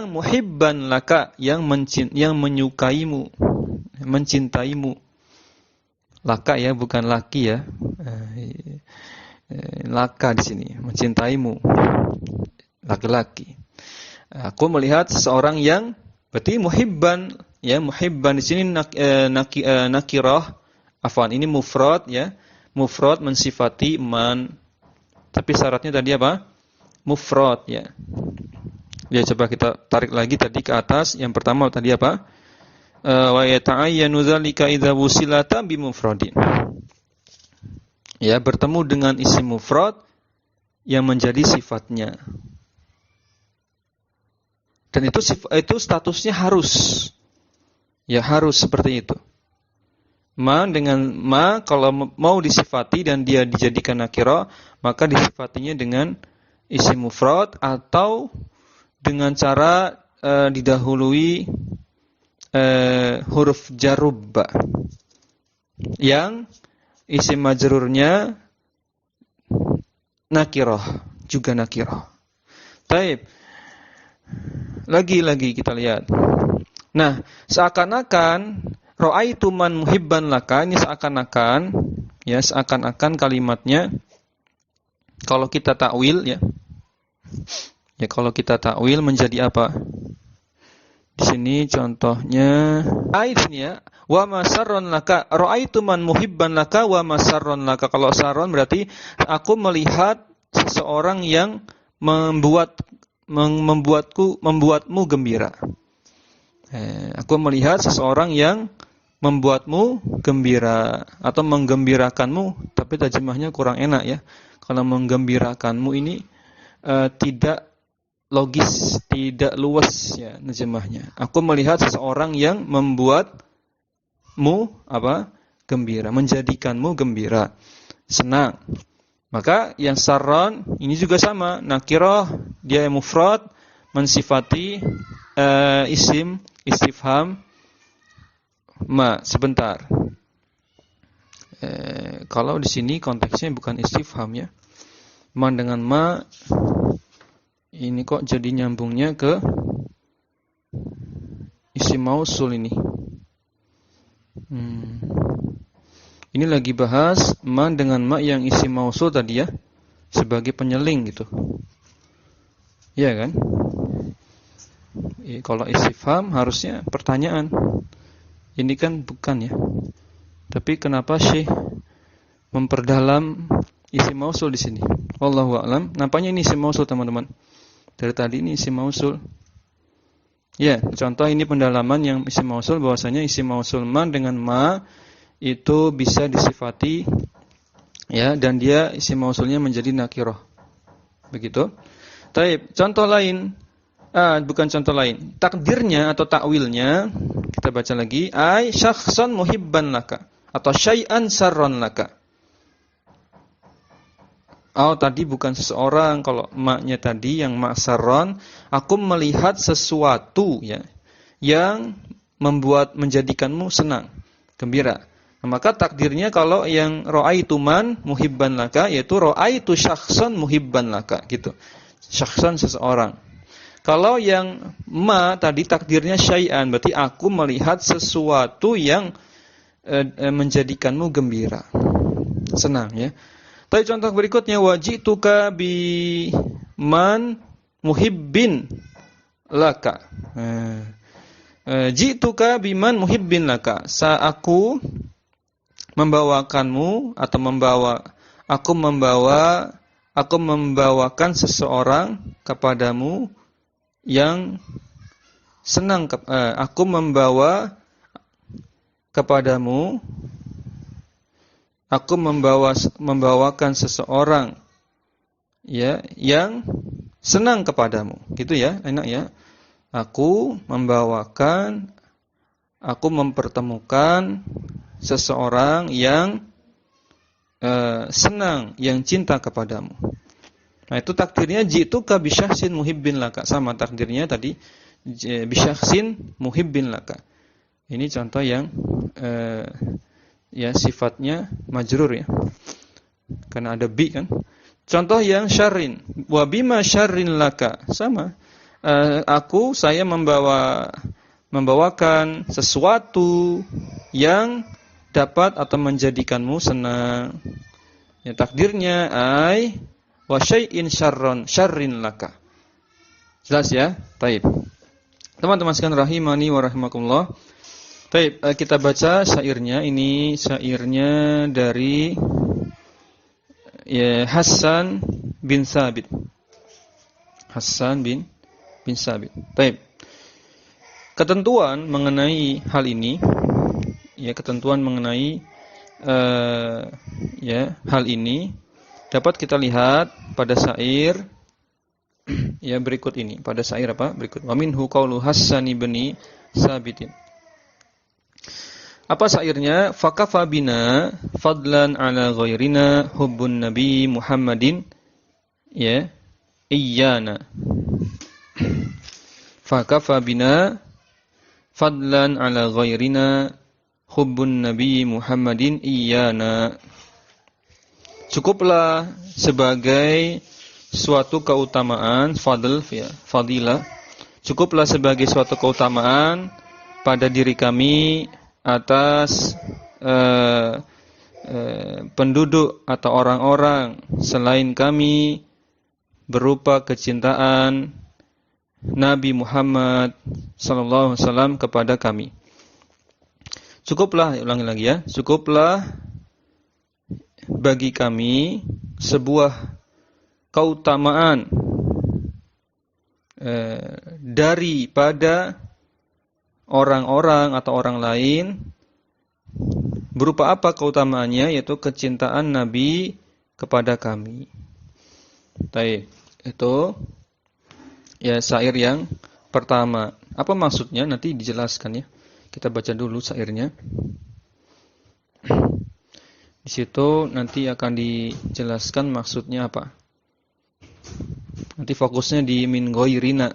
muhibban laka, yang menyukaimu, mencintaimu. Laka ya, bukan laki ya. Laka di sini, mencintaimu. Laki-laki. Aku melihat seseorang yang berarti muhibban, ya, muhibban di sini nakirah. Afwan, ini mufrad ya. Mufrad mensifati man. Tapi syaratnya tadi apa? Mufrad ya. Ya coba kita tarik lagi tadi ke atas. Yang pertama tadi apa? Wa yata'ayyanu dzalika idza wusilata bi mufradin. Ya, bertemu dengan isim mufrad yang menjadi sifatnya. Dan itu statusnya harus. Ya, harus seperti itu. Ma dengan ma kalau mau disifati dan dia dijadikan nakirah, maka disifatinya dengan isim mufrad atau dengan cara didahului huruf jarub yang isim majrurnya nakirah, juga nakirah. Taib. Lagi kita lihat. Nah, seakan-akan ra'aitu man muhibban laka, ini seakan-akan kalimatnya kalau kita takwil ya. Ya kalau kita takwil menjadi apa? Di sini contohnya ayat ini ya, wa masarron laka ra'aitu man muhibban laka wa masarron laka. Kalau sarron berarti aku melihat seseorang yang membuatmu gembira. Aku melihat seseorang yang membuatmu gembira atau menggembirakanmu, tapi terjemahnya kurang enak ya. Kalau menggembirakanmu ini tidak logis, tidak luas ya terjemahnya. Aku melihat seseorang yang membuatmu gembira, menjadikanmu gembira, senang. Maka yang sarron ini juga sama, nakirah, dia mufrad, mensifati isim istifham ma. Sebentar. Kalau di sini konteksnya bukan istifham ya. Man dengan ma ini kok jadi nyambungnya ke isim mausul ini. Ini lagi bahas man dengan ma yang isim mausul tadi ya, sebagai penyeling gitu. Iya kan? Kalau istifham harusnya pertanyaan. Ini kan bukan ya. Tapi kenapa Syekh memperdalam isim mausul di sini? Wallahu a'lam. Nampaknya ini isim mausul teman-teman. Dari tadi ini isim mausul. Ya, contoh ini pendalaman yang isim mausul, bahwasanya isim mausul man dengan ma itu bisa disifati ya, dan dia isim mausulnya menjadi nakirah. Begitu. Taib, contoh lain. Bukan contoh lain. Takdirnya atau takwilnya kita baca lagi, ai syakhsan muhibban laka atau syai'an sarron laka. Tadi bukan seseorang, kalau maknya tadi yang ma'sarron, aku melihat sesuatu ya yang menjadikanmu senang, gembira. Nah, maka takdirnya kalau yang ra'aitu man muhibban laka yaitu ra'aitu syakhsan muhibban laka gitu. Syakhsan seseorang. Kalau yang ma tadi takdirnya syai'an, berarti aku melihat sesuatu yang menjadikanmu gembira, senang ya. Tapi contoh berikutnya, wajituka bi man muhibbin laka. Jituka bi man muhibbin laka. Aku membawakanmu atau aku membawakan seseorang kepadamu yang senang. Aku membawakan seseorang ya yang senang kepadamu. Gitu ya, enak ya. Aku mempertemukan seseorang yang senang, yang cinta kepadamu. Nah, itu takdirnya ji'tuka bisyahsin muhibbin laka. Sama takdirnya tadi bisyahsin muhibbin laka. Ini contoh yang ya sifatnya majrur ya, karena ada bi kan. Contoh yang syarrin, wa bima syarrin laka, sama. Saya membawakan sesuatu yang dapat atau menjadikanmu senang. Ya, takdirnya ai wa syai'in syarrin laka. Jelas ya? Baik. Teman-teman sekalian rahimani wa rahimakumullah. Baik, kita baca syairnya. Ini syairnya dari Hasan bin Thabit. Hasan bin Thabit. Baik. Ketentuan mengenai hal ini, ya, ketentuan mengenai hal ini dapat kita lihat pada syair ya berikut ini. Pada syair apa? Berikut. Wa minhu qaulu Hasan bin Thabitin. Apa syairnya? Fakafa bina fadlan ala ghairina hubbun nabi Muhammadin. Ya. iyyana. Fakafa bina fadlan ala ghairina hubbun nabi Muhammadin iyyana. Cukuplah sebagai suatu keutamaan, fadilah. Cukuplah sebagai suatu keutamaan pada diri kami atas penduduk atau orang-orang selain kami berupa kecintaan Nabi Muhammad sallallahu alaihi wasallam kepada kami. Cukuplah, ulangi lagi ya. Cukuplah bagi kami sebuah keutamaan daripada orang-orang atau orang lain. Berupa apa keutamaannya? Yaitu kecintaan Nabi kepada kami. Baik, itu ya syair yang pertama. Apa maksudnya? Nanti dijelaskan ya. Kita baca dulu syairnya. Di situ nanti akan dijelaskan maksudnya apa. Nanti fokusnya di min ghairina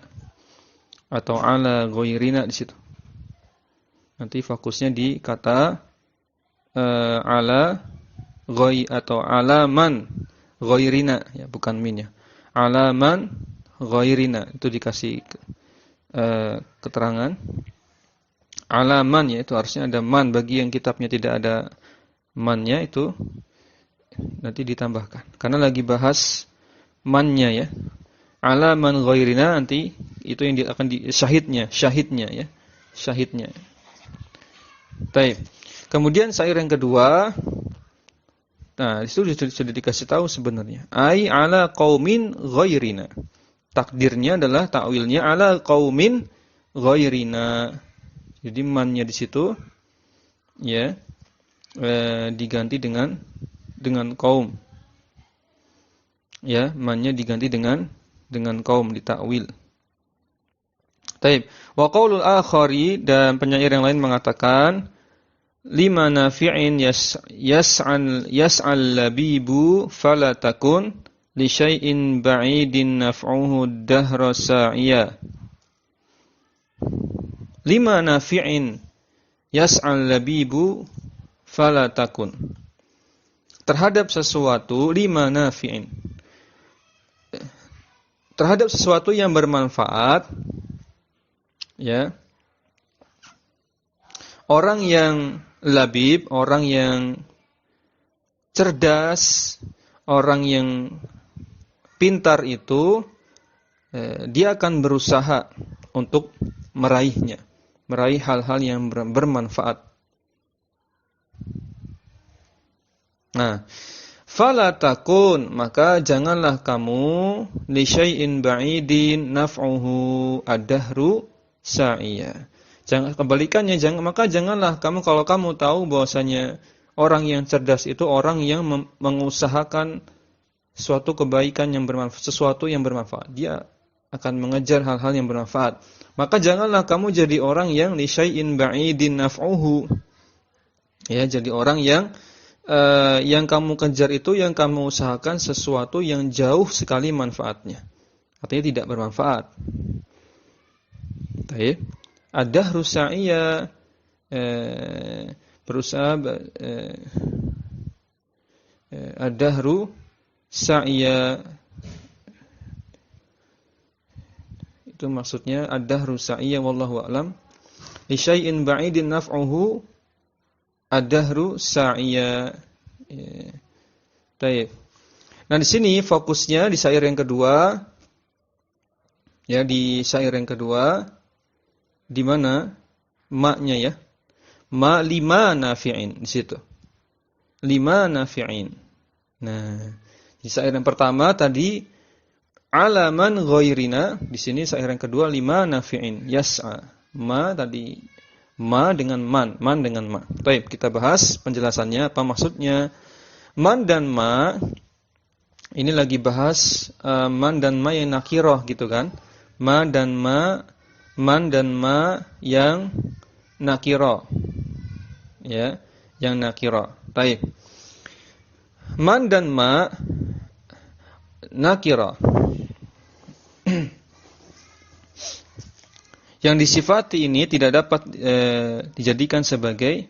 atau ala ghairina di situ. Nanti fokusnya di kata ala ghai atau alaman ghairina ya, bukan min ya. Alaman ghairina itu dikasih keterangan. Alaman ya, itu harusnya ada man, bagi yang kitabnya tidak ada mannya itu nanti ditambahkan. Karena lagi bahas mannya ya. Alaman ghairina nanti itu yang akan syahidnya ya. Syahidnya. Baik. Kemudian syair yang kedua. Nah, itu sudah dikasih tahu sebenarnya. Ai ala qaumin ghairina. Takdirnya adalah takwilnya ala qaumin ghairina. Jadi mannya di situ ya diganti dengan kaum. Ya, mannya diganti dengan kaum ditakwil. Taib. Wa qaulul akhari, dan penyair yang lain mengatakan lima nafi'in yas'al labibu fala takun li syai'in ba'idin naf'uhu dahra sa'iya. Lima nafi'in yas'al labibu fala takun. Terhadap sesuatu, lima nafi'in. Terhadap sesuatu yang bermanfaat, ya. Orang yang labib, orang yang cerdas, orang yang pintar itu, dia akan berusaha untuk meraih hal-hal yang bermanfaat. Nah, fala takun, maka janganlah kamu li syai'in ba'idin naf'uhu ad-dahru sa'iya. Kebalikannya, janganlah kamu, kalau kamu tahu bahwasanya orang yang cerdas itu orang yang mengusahakan suatu kebaikan yang bermanfaat, sesuatu yang bermanfaat. Dia akan mengejar hal-hal yang bermanfaat. Maka janganlah kamu jadi orang yang li syai'in ba'idin naf'uhu. Ya, jadi orang yang kamu kejar itu, yang kamu usahakan sesuatu yang jauh sekali manfaatnya. Artinya tidak bermanfaat. Baik. Ad-dahru sa'iya, berusaha ad-dahru sa'iya, itu maksudnya ad-dahru sa'iya wallahu a'lam. Li syai'in ba'idin naf'uhu ad-dahru sa'iya. Baik. Nah, di sini fokusnya di syair yang kedua. Ya, di syair yang kedua di mana ma-nya ya. Ma lima nafi'in di situ. Lima nafi'in. Nah, di syair yang pertama tadi alaman ghairina, di sini syair yang kedua lima nafi'in yas'a. Ma tadi ma dengan man dengan ma. Baik, kita bahas penjelasannya, apa maksudnya. Man dan ma ini lagi bahas man dan ma yang nakirah gitu kan. Man dan ma yang nakirah. Ya, yang nakirah. Baik. Man dan ma nakirah. yang disifati ini tidak dapat dijadikan sebagai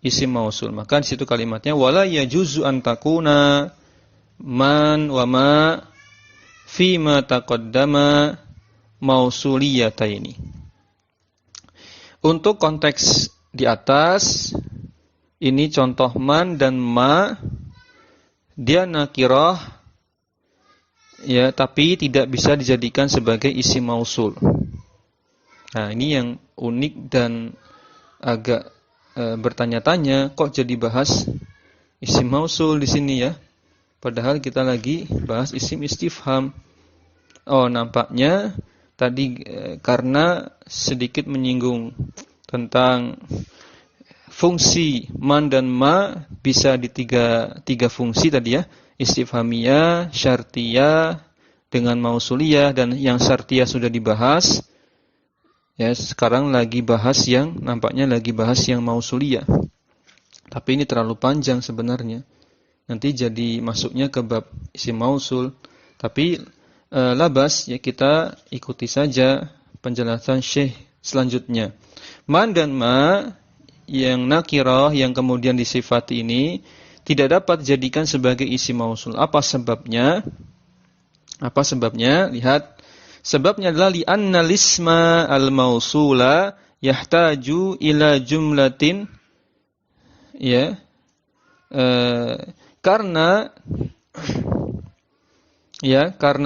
isim mausul. Maka di situ kalimatnya wala yajuzu an takuna man wa ma fi ma taqaddama mausuliyataini. Untuk konteks di atas ini contoh man dan ma, dia nakirah ya, tapi tidak bisa dijadikan sebagai isim mausul. Nah, ini yang unik dan agak bertanya-tanya, kok jadi bahas isim mausul di sini ya? Padahal kita lagi bahas isim istifham. Oh, nampaknya tadi karena sedikit menyinggung tentang fungsi man dan ma bisa di tiga fungsi tadi ya, istifhamiyah, syartiyah, dengan mausuliyah, dan yang syartiyah sudah dibahas. Ya, sekarang nampaknya lagi bahas yang mausuliyah. Tapi ini terlalu panjang sebenarnya. Nanti jadi masuknya ke bab isim mausul. Tapi labas ya, kita ikuti saja penjelasan Syekh selanjutnya. Man dan ma yang nakirah yang kemudian disifati ini tidak dapat dijadikan sebagai isim mausul. Apa sebabnya? Lihat. Sebabnya adalah li'anna lisma al-mausula yahtaju ila jumlatin ya. Karena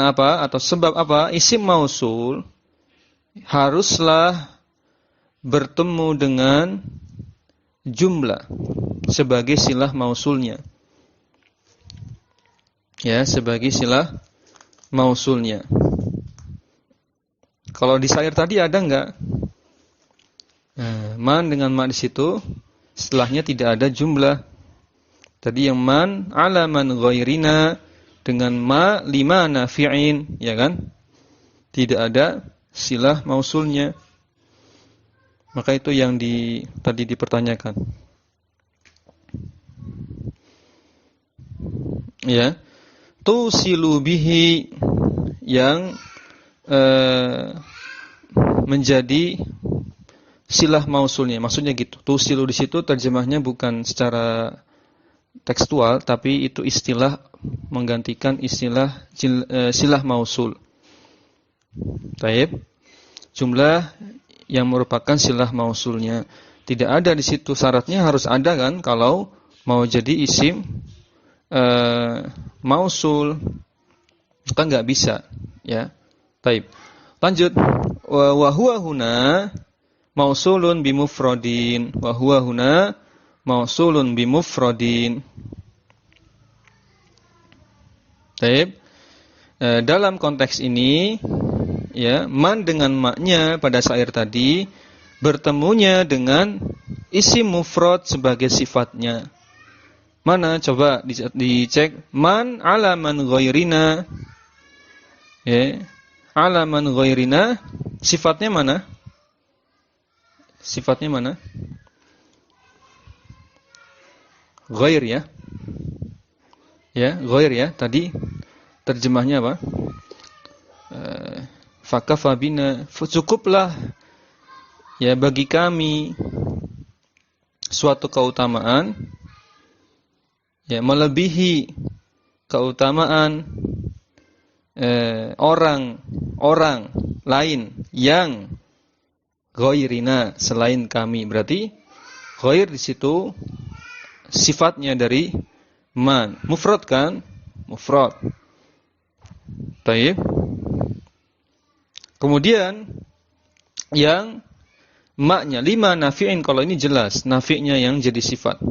apa atau sebab apa? Isim mausul haruslah bertemu dengan jumlah sebagai silah mausulnya. Ya, sebagai silah mausulnya. Kalau di syair tadi ada enggak? Man dengan ma di situ, setelahnya tidak ada jumlah. Tadi yang man ala man ghairina dengan ma lima nafi'in, ya kan? Tidak ada silah mausulnya. Maka itu yang tadi dipertanyakan. Ya. Tusilu bihi yang menjadi silah mausulnya. Maksudnya gitu. Tusilu di situ terjemahnya bukan secara tekstual, tapi itu istilah menggantikan istilah silah mausul. Taib. Jumlah yang merupakan silah mausulnya. Tidak ada di situ, syaratnya harus ada kan kalau mau jadi isim mausul. Kan enggak bisa, ya. Taib. Lanjut. Wa huwa huna mausulun bimufradin. Wa huwa huna mausulun bimufradin. Taib. Dalam konteks ini ya, man dengan maknya pada syair tadi bertemunya dengan isim mufrad sebagai sifatnya. Mana coba dicek man ala man ghairina. Ya. Ala man ghairina sifatnya mana? Sifatnya mana? Ghair ya. Ya, ghair ya. Tadi terjemahnya apa? Fakafa bina, cukuplah ya bagi kami suatu keutamaan ya melebihi keutamaan orang lain yang ghairina, selain kami. Berarti ghair di situ sifatnya dari man. Mufrad kan? Mufrad. Baik. Kemudian yang maknya lima nafi'in, kalau ini jelas nafi'nya yang jadi sifat.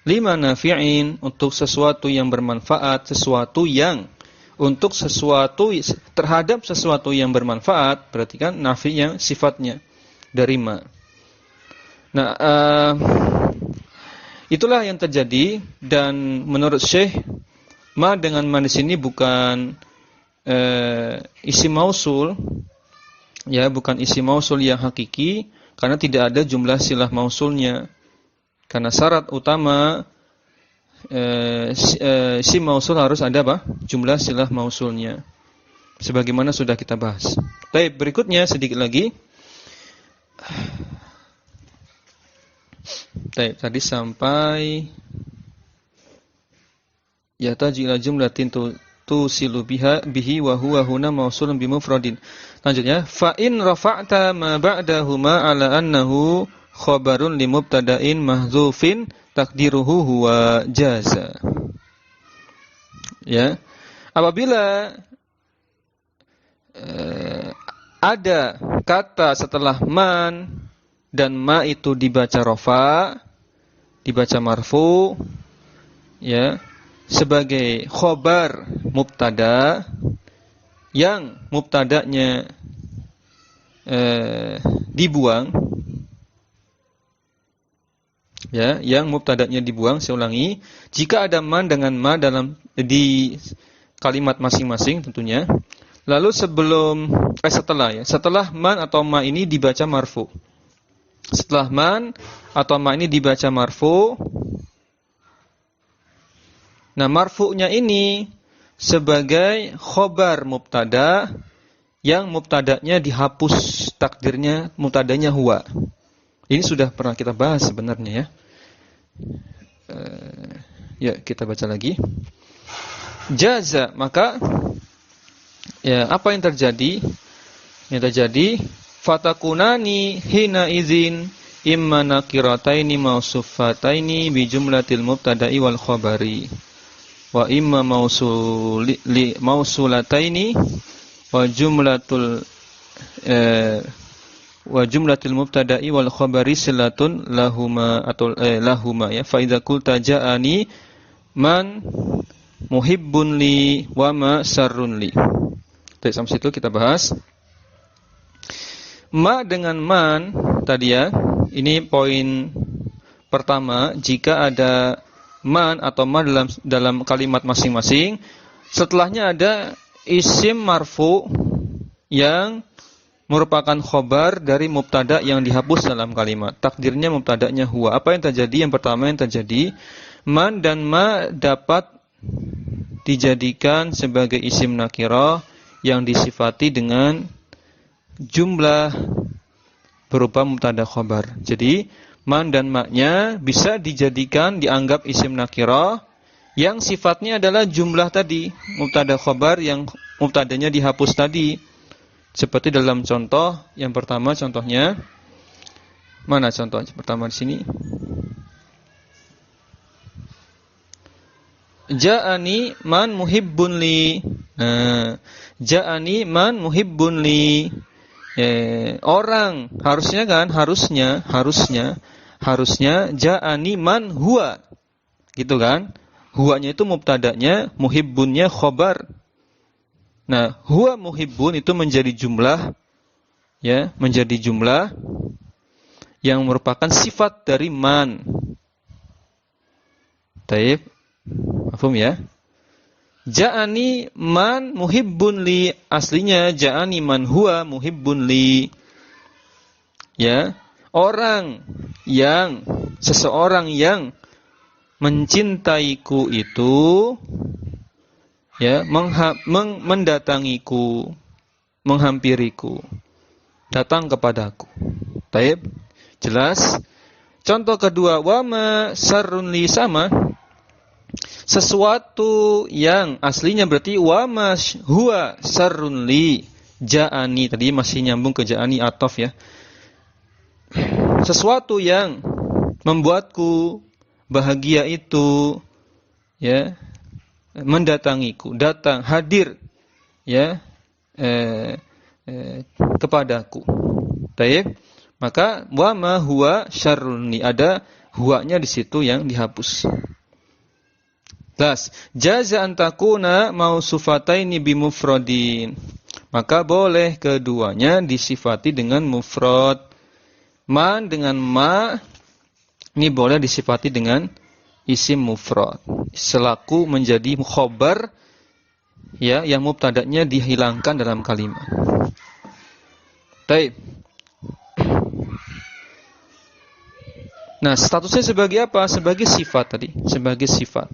Lima nafi'in untuk sesuatu yang bermanfaat, terhadap sesuatu yang bermanfaat, berarti kan nafi yang sifatnya dari ma. Nah, itulah yang terjadi, dan menurut Syekh ma dengan ma di sini bukan isim mausul, ya, bukan isim mausul yang hakiki, karena tidak ada jumlah silah mausulnya. Karena syarat utama isim mausul harus ada apa? Jumlah silah mausulnya. Sebagaimana sudah kita bahas. Baik, berikutnya sedikit lagi. Tadi sampai yataju ila jumlatin tusilu bihi wa huwa huna mausulun bimufradin. Lanjutnya, fa in rafa'ta ma ba'dahuma ala annahu khabarun limubtada'in mahdzufin takdiruhu huwa jaza. Ya. Apabila ada kata setelah man dan ma itu dibaca rafa, dibaca marfu, ya, sebagai khobar mubtada yang mubtadanya dibuang, ya, yang mubtadanya dibuang. Saya ulangi, jika ada man dengan ma di kalimat masing-masing tentunya, lalu setelah man atau ma ini dibaca marfu, setelah man atau ma ini dibaca marfu. Nah, marfu'nya ini sebagai khobar mubtada yang mubtadanya dihapus, takdirnya mubtadanya huwa. Ini sudah pernah kita bahas sebenarnya, ya. Ya, kita baca lagi. Jaza, maka ya, apa yang terjadi? Yang terjadi fatakunani hina izin imma nakirataini mausufataini bi jumlatil mubtada'i wal khabari wa imma mausulataini wa jumlatil mubtada'i wal khabari silatun lahuma atau lahuma, ya. Fa idza qulta ja'ani man muhibbun li wa ma sarrun li. Baik, sampai situ kita bahas. Ma dengan man tadi, ya. Ini poin pertama, jika ada man atau ma dalam kalimat masing-masing, setelahnya ada isim marfu yang merupakan khobar dari mubtada yang dihapus dalam kalimat. Takdirnya mubtadanya huwa. Apa yang terjadi? Yang pertama yang terjadi, man dan ma dapat dijadikan sebagai isim nakirah yang disifati dengan jumlah berupa mubtada khobar. Jadi man dan ma-nya bisa dianggap isim nakirah yang sifatnya adalah jumlah tadi, mubtada khobar yang mubtadanya dihapus tadi. Seperti dalam contoh yang pertama, contohnya mana contoh pertama di sini? Ja'ani man muhibbun li. Ja'ani man muhibbun li. Orang, harusnya ja'ani man huwa, gitu kan? Huwanya itu mubtadanya, muhibbunnya khobar. Nah, huwa muhibbun itu menjadi jumlah, ya, menjadi jumlah yang merupakan sifat dari man. Taib, paham ya? Ja'ani man muhibbun li, aslinya ja'ani man huwa muhibbun li. Ya, seseorang yang mencintaiku itu, ya, mendatangiku, menghampiriku, datang kepadaku. Taib, jelas. Contoh kedua, wa ma sarrun li, sama. Sesuatu yang aslinya berarti wa ma huwa sarrun li ja'ani, tadi masih nyambung ke ja'ani ataf, ya. Sesuatu yang membuatku bahagia itu, ya, mendatangiku, datang, hadir, ya, kepadaku. Taib, maka wa ma huwa syarrun li, ada huwanya di situ yang dihapus. Jaza an takuna mausufataini bimufradin, maka boleh keduanya disifati dengan mufrad. Man dengan ma ini boleh disifati dengan isim mufrad selaku menjadi khobar, ya, yang mubtadanya dihilangkan dalam kalimat. Baik. Nah, statusnya sebagai apa? Sebagai sifat tadi, sebagai sifat.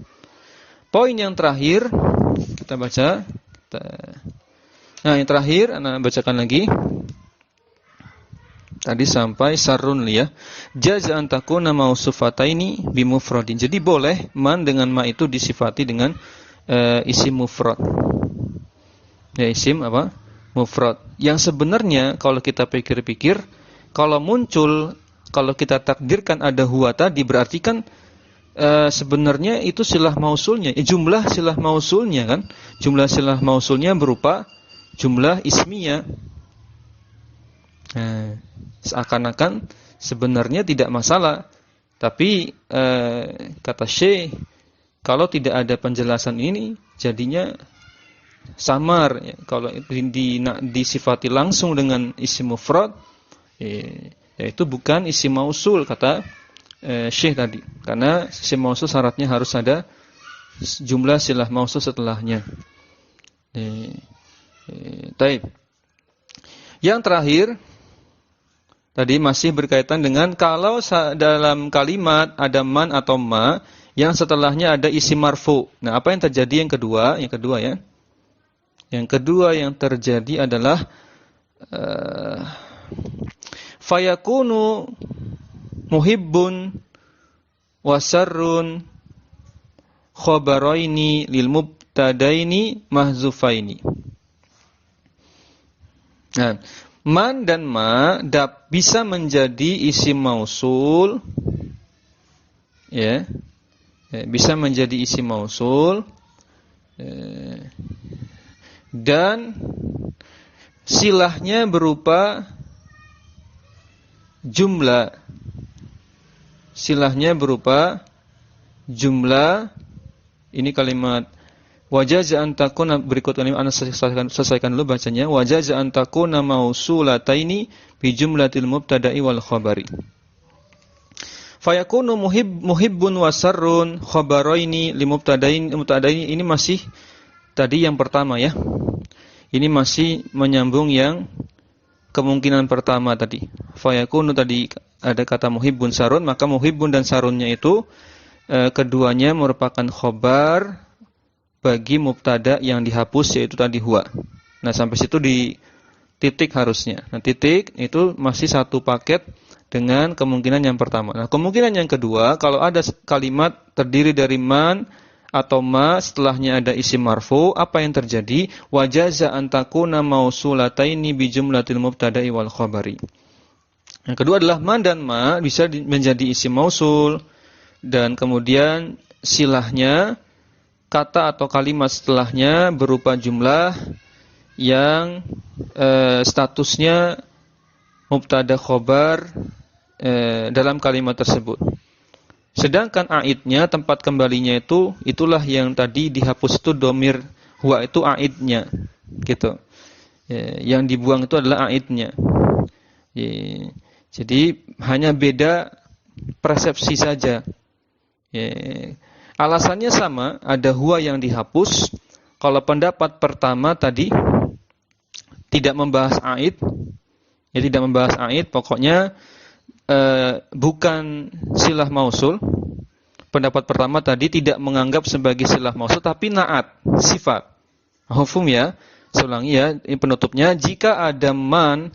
Poin yang terakhir kita baca. Nah, yang terakhir ana bacakan lagi. Tadi sampai sarrun ya. Jaza an takuna mausufataini bimufradin. Jadi boleh man dengan ma itu disifati dengan isim mufrad. Ya, isim apa? Mufrad. Yang sebenarnya kalau kita pikir-pikir, kalau muncul, kalau kita takdirkan ada huwa tadi, berarti kan sebenarnya itu silah mausulnya. Jumlah silah mausulnya kan? Jumlah silah mausulnya berupa jumlah ismiyah. Seakan-akan sebenarnya tidak masalah, tapi kata Syekh, kalau tidak ada penjelasan ini jadinya samar ya. Kalau disifati langsung dengan isim mufrad, yaitu bukan isim mausul kata Syekh tadi, karena isim mausul syaratnya harus ada jumlah silah mausul setelahnya. Taib. Yang terakhir tadi masih berkaitan dengan kalau dalam kalimat ada man atau ma yang setelahnya ada isim marfu. Nah, apa yang terjadi yang kedua? Yang kedua ya. Yang kedua yang terjadi adalah fayakunu muhibbun wasarrun khabaraini lil mubtadaini mahzufaini. Nah, man dan ma bisa menjadi isim mausul, ya, bisa menjadi isim mausul, dan silahnya berupa jumlah. Silahnya berupa jumlah. Ini kalimat wajaza an takuna, berikut kalimat Anda selesaikan dulu bacanya. Wajaza an takuna mausulataini bi jumlatil mubtada'i wal khabari. Fayakunu muhibbun wasarrun khabaraini li mubtadaini. Ini masih tadi yang pertama ya. Ini masih menyambung yang kemungkinan pertama tadi. Fayakunu tadi ada kata muhibbun sarun, maka muhibbun dan sarunnya itu keduanya merupakan khabar bagi mubtada yang dihapus, yaitu tadi huwa. Nah, sampai situ di titik harusnya. Nah, titik itu masih satu paket dengan kemungkinan yang pertama. Nah, kemungkinan yang kedua, kalau ada kalimat terdiri dari man atau ma, setelahnya ada isim marfu, apa yang terjadi? Wajaza an takuna mausulataini bi jumlatil mubtada'i wal khabari. Yang kedua adalah man dan ma bisa menjadi isim mausul, dan kemudian silahnya kata atau kalimat setelahnya berupa jumlah yang statusnya mubtada khabar dalam kalimat tersebut. Sedangkan aidnya, tempat kembalinya itulah yang tadi dihapus itu domir huwa, itu aidnya, gitu. Yang dibuang itu adalah aidnya. Jadi hanya beda persepsi saja. Alasannya sama, ada huwa yang dihapus. Kalau pendapat pertama tadi tidak membahas aid, ya tidak membahas aid, pokoknya bukan silah mausul. Pendapat pertama tadi tidak menganggap sebagai silah mausul, tapi naat, sifat. Hufum ya, seulangi ya, ini penutupnya. Jika ada man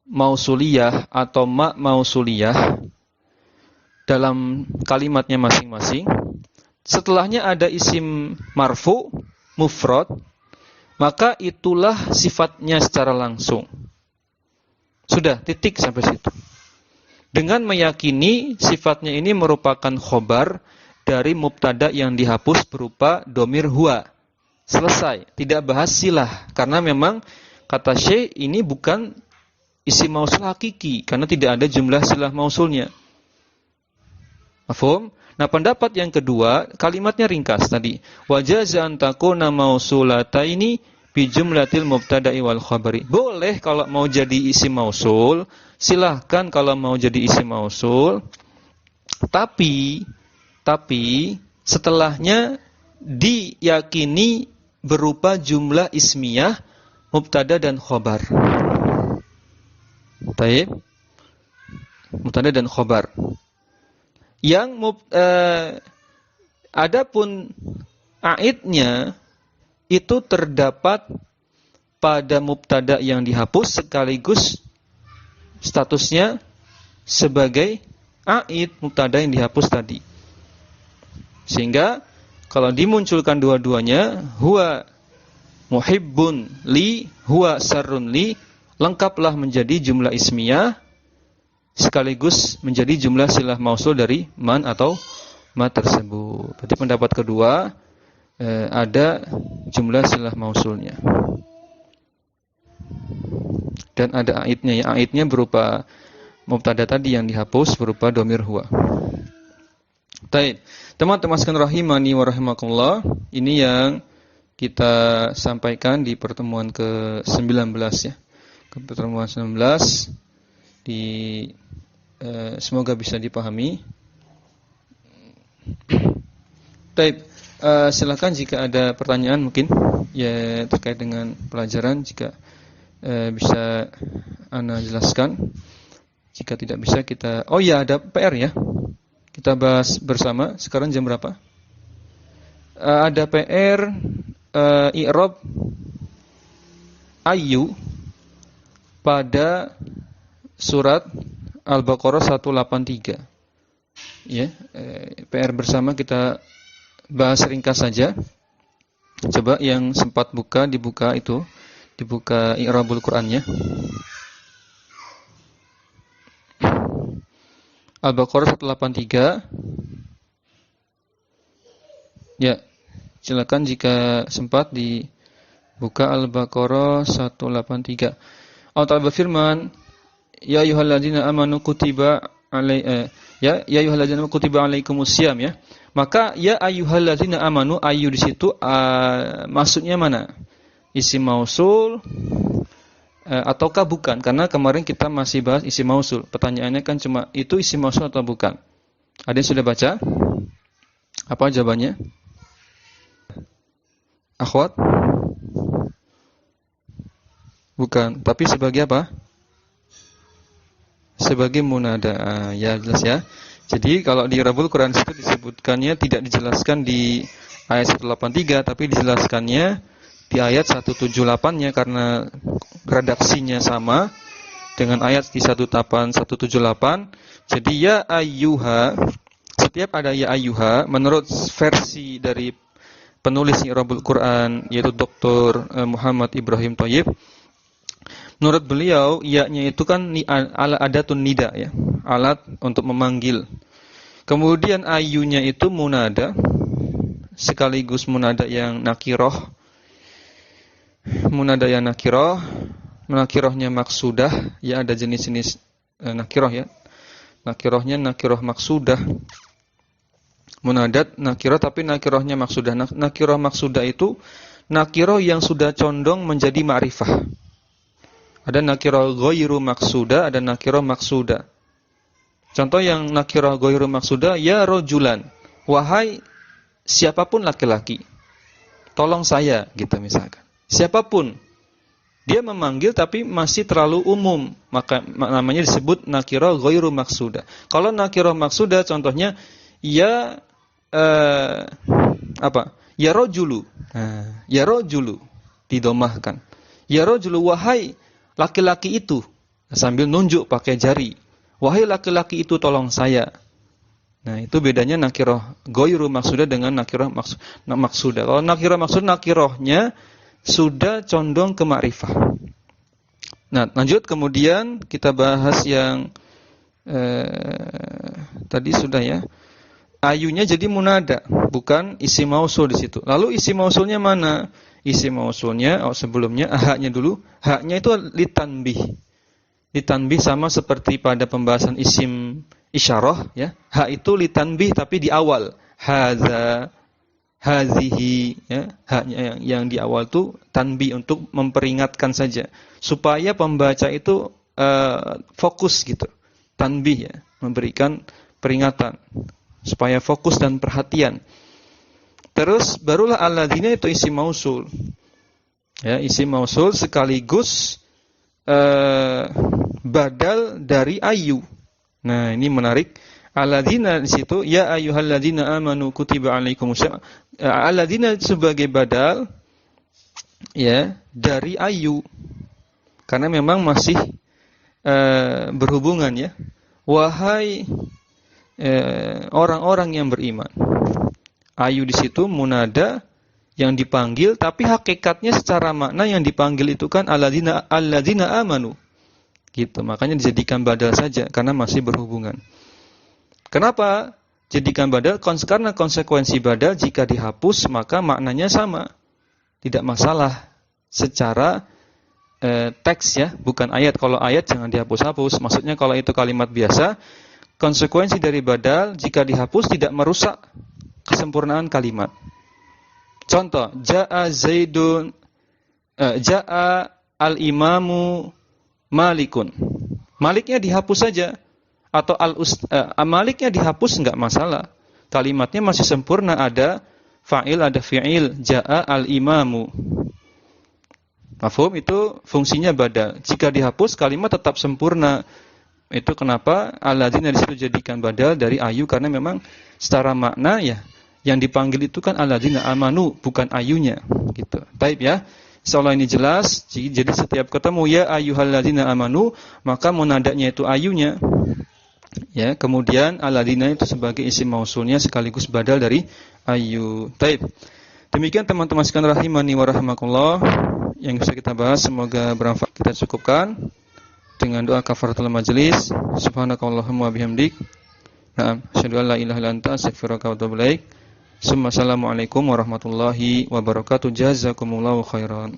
mausuliyah atau ma mausuliyah dalam kalimatnya masing-masing, setelahnya ada isim marfu, mufrad, maka itulah sifatnya secara langsung. Sudah, titik sampai situ. Dengan meyakini sifatnya ini merupakan khobar dari mubtada yang dihapus berupa domir huwa. Selesai, tidak bahas silah. Karena memang kata Syekh ini bukan isim mausul hakiki, karena tidak ada jumlah silah mausulnya. Mafhum? Nah, pendapat yang kedua, kalimatnya ringkas tadi. Wajaza an takuna mausulataini bi jumlatil mubtada'i wal khabari. Boleh kalau mau jadi isim mausul, silahkan kalau mau jadi isim mausul. Tapi setelahnya diyakini berupa jumlah ismiyah mubtada dan khabar. Baik. Mubtada dan khabar. Yang adapun aidnya itu terdapat pada mubtada yang dihapus sekaligus statusnya sebagai aid, mubtada yang dihapus tadi. Sehingga kalau dimunculkan dua-duanya, huwa muhibbun li, huwa sarrun li, lengkaplah menjadi jumlah ismiyah sekaligus menjadi jumlah silah mausul dari man atau ma tersebut. Berarti pendapat kedua, ada jumlah silah mausulnya. Dan ada aidnya, ya, aidnya berupa mubtada tadi yang dihapus berupa dhamir huwa. Baik, teman-teman sekalian rahimani wa rahimakumullah, ini yang kita sampaikan di pertemuan ke-19 ya. Ke pertemuan 19 di semoga bisa dipahami. Baik, silakan jika ada pertanyaan mungkin ya terkait dengan pelajaran, jika bisa Ana jelaskan. Jika tidak bisa kita, oh ya ada PR ya. Kita bahas bersama. Sekarang jam berapa? Ada PR i'rab ayu pada surat Al-Baqarah 183. Ya, PR bersama kita bahas ringkas saja. Coba yang sempat dibuka i'rabul Qur'annya. Al-Baqarah 183. Ya, silakan jika sempat dibuka Al-Baqarah 183. Allah Ta'ala berfirman, ya ayyuhalladzina amanu kutiba alaikumusiyam ya. Maka ya ayyuhalladzina amanu, ayu di situ maksudnya mana? Isim mausul ataukah bukan? Karena kemarin kita masih bahas isim mausul. Pertanyaannya kan cuma itu isim mausul atau bukan? Ada yang sudah baca? Apa jawabannya? Akhwat? Bukan, tapi sebagai apa? Sebagai munada. Ya jelas ya. Jadi kalau di i'rabul Quran itu disebutkannya tidak dijelaskan di ayat 183, tapi dijelaskannya di ayat 178-nya karena redaksinya sama dengan ayat di 178. Jadi ya ayyuha, setiap ada ya ayyuha menurut versi dari penulis i'rabul Quran yaitu Dr. Muhammad Ibrahim Thayyib. Menurut beliau, ya-nya itu kan adatun nida ya, alat untuk memanggil. Kemudian ayunya itu munada, sekaligus munada yang nakiroh. Munada yang nakiroh, nakirohnya maksudah, ya ada jenis-jenis nakiroh ya. Nakirohnya nakiroh maksudah. Munadat nakiroh tapi nakirohnya maksudah. Nakiroh maksudah itu nakiroh yang sudah condong menjadi ma'rifah. Ada nakirah ghairu maksuda, ada nakirah maksuda. Contoh yang nakirah ghairu maksuda, ya rojulan, wahai siapapun laki-laki, tolong saya, gitu misalkan. Siapapun, dia memanggil tapi masih terlalu umum, maka namanya disebut nakirah ghairu maksuda. Kalau nakirah maksuda, contohnya ya Ya rojulu, ya rojulu didomahkan. Ya rojulu, wahai laki-laki itu, sambil nunjuk pakai jari. Wahai laki-laki itu tolong saya. Nah, itu bedanya nakirah ghairu maksudah dengan nakirah maksudah. Kalau nakirah maksudah, nakirahnya sudah condong ke ma'rifah. Nah, lanjut kemudian kita bahas yang tadi sudah ya. Ayunya jadi munada, bukan isim mausul di situ. Lalu isim mausulnya mana? Isim mausulnya, sebelumnya haknya dulu. Haknya itu litanbih. Litanbih sama seperti pada pembahasan isim isyarah ya. Hak itu litanbih tapi di awal. Hadza, hazihi ya. Haknya yang di awal itu tanbih untuk memperingatkan saja supaya pembaca itu fokus gitu. Tanbih ya, memberikan peringatan supaya fokus dan perhatian. Terus barulah alladzina itu isim mausul. Ya, isim mausul sekaligus badal dari ayu. Nah, ini menarik. Alladzina di situ ya ayyuhalladzina amanu kutiba alaikumusya. Alladzina sebagai badal ya dari ayu. Karena memang masih berhubungan ya. Wahai orang-orang yang beriman. Ayu di situ munada yang dipanggil, tapi hakikatnya secara makna yang dipanggil itu kan alladzina amanu. Gitu. Makanya dijadikan badal saja karena masih berhubungan. Kenapa jadikan badal? Karena konsekuensi badal jika dihapus maka maknanya sama. Tidak masalah secara teks ya, bukan ayat. Kalau ayat jangan dihapus-hapus. Maksudnya kalau itu kalimat biasa, konsekuensi dari badal jika dihapus tidak merusak kesempurnaan kalimat. Contoh, ja'a Zaidun, ja'a al-imamu Malikun. Maliknya dihapus saja. Atau Maliknya dihapus enggak masalah. Kalimatnya masih sempurna, ada fa'il, ada fi'il. Ja'a al-imamu. Mafhum? Itu fungsinya badal. Jika dihapus, kalimat tetap sempurna. Itu kenapa alladzina di situ jadikan badal dari ayu, karena memang secara makna ya, yang dipanggil itu kan alladzina amanu, bukan ayunya. Gitu. Baik ya. Insyaallah ini jelas. Jadi setiap ketemu ya ayyuhalladzina amanu, maka munadanya itu ayunya. Ya, kemudian alladzina itu sebagai isim mausulnya sekaligus badal dari ayu. Baik. Demikian teman-teman sekalian rahimani wa rahimakumullah yang bisa kita bahas, semoga bermanfaat. Kita cukupkan dengan doa kafaratul majelis. Subhanakallahumma wa bihamdik. Na'am, asyhadu an la ilaha illa anta astaghfiruka wa atubu ilaik. Assalamualaikum warahmatullahi wabarakatuh. Jazakumullahu khairan.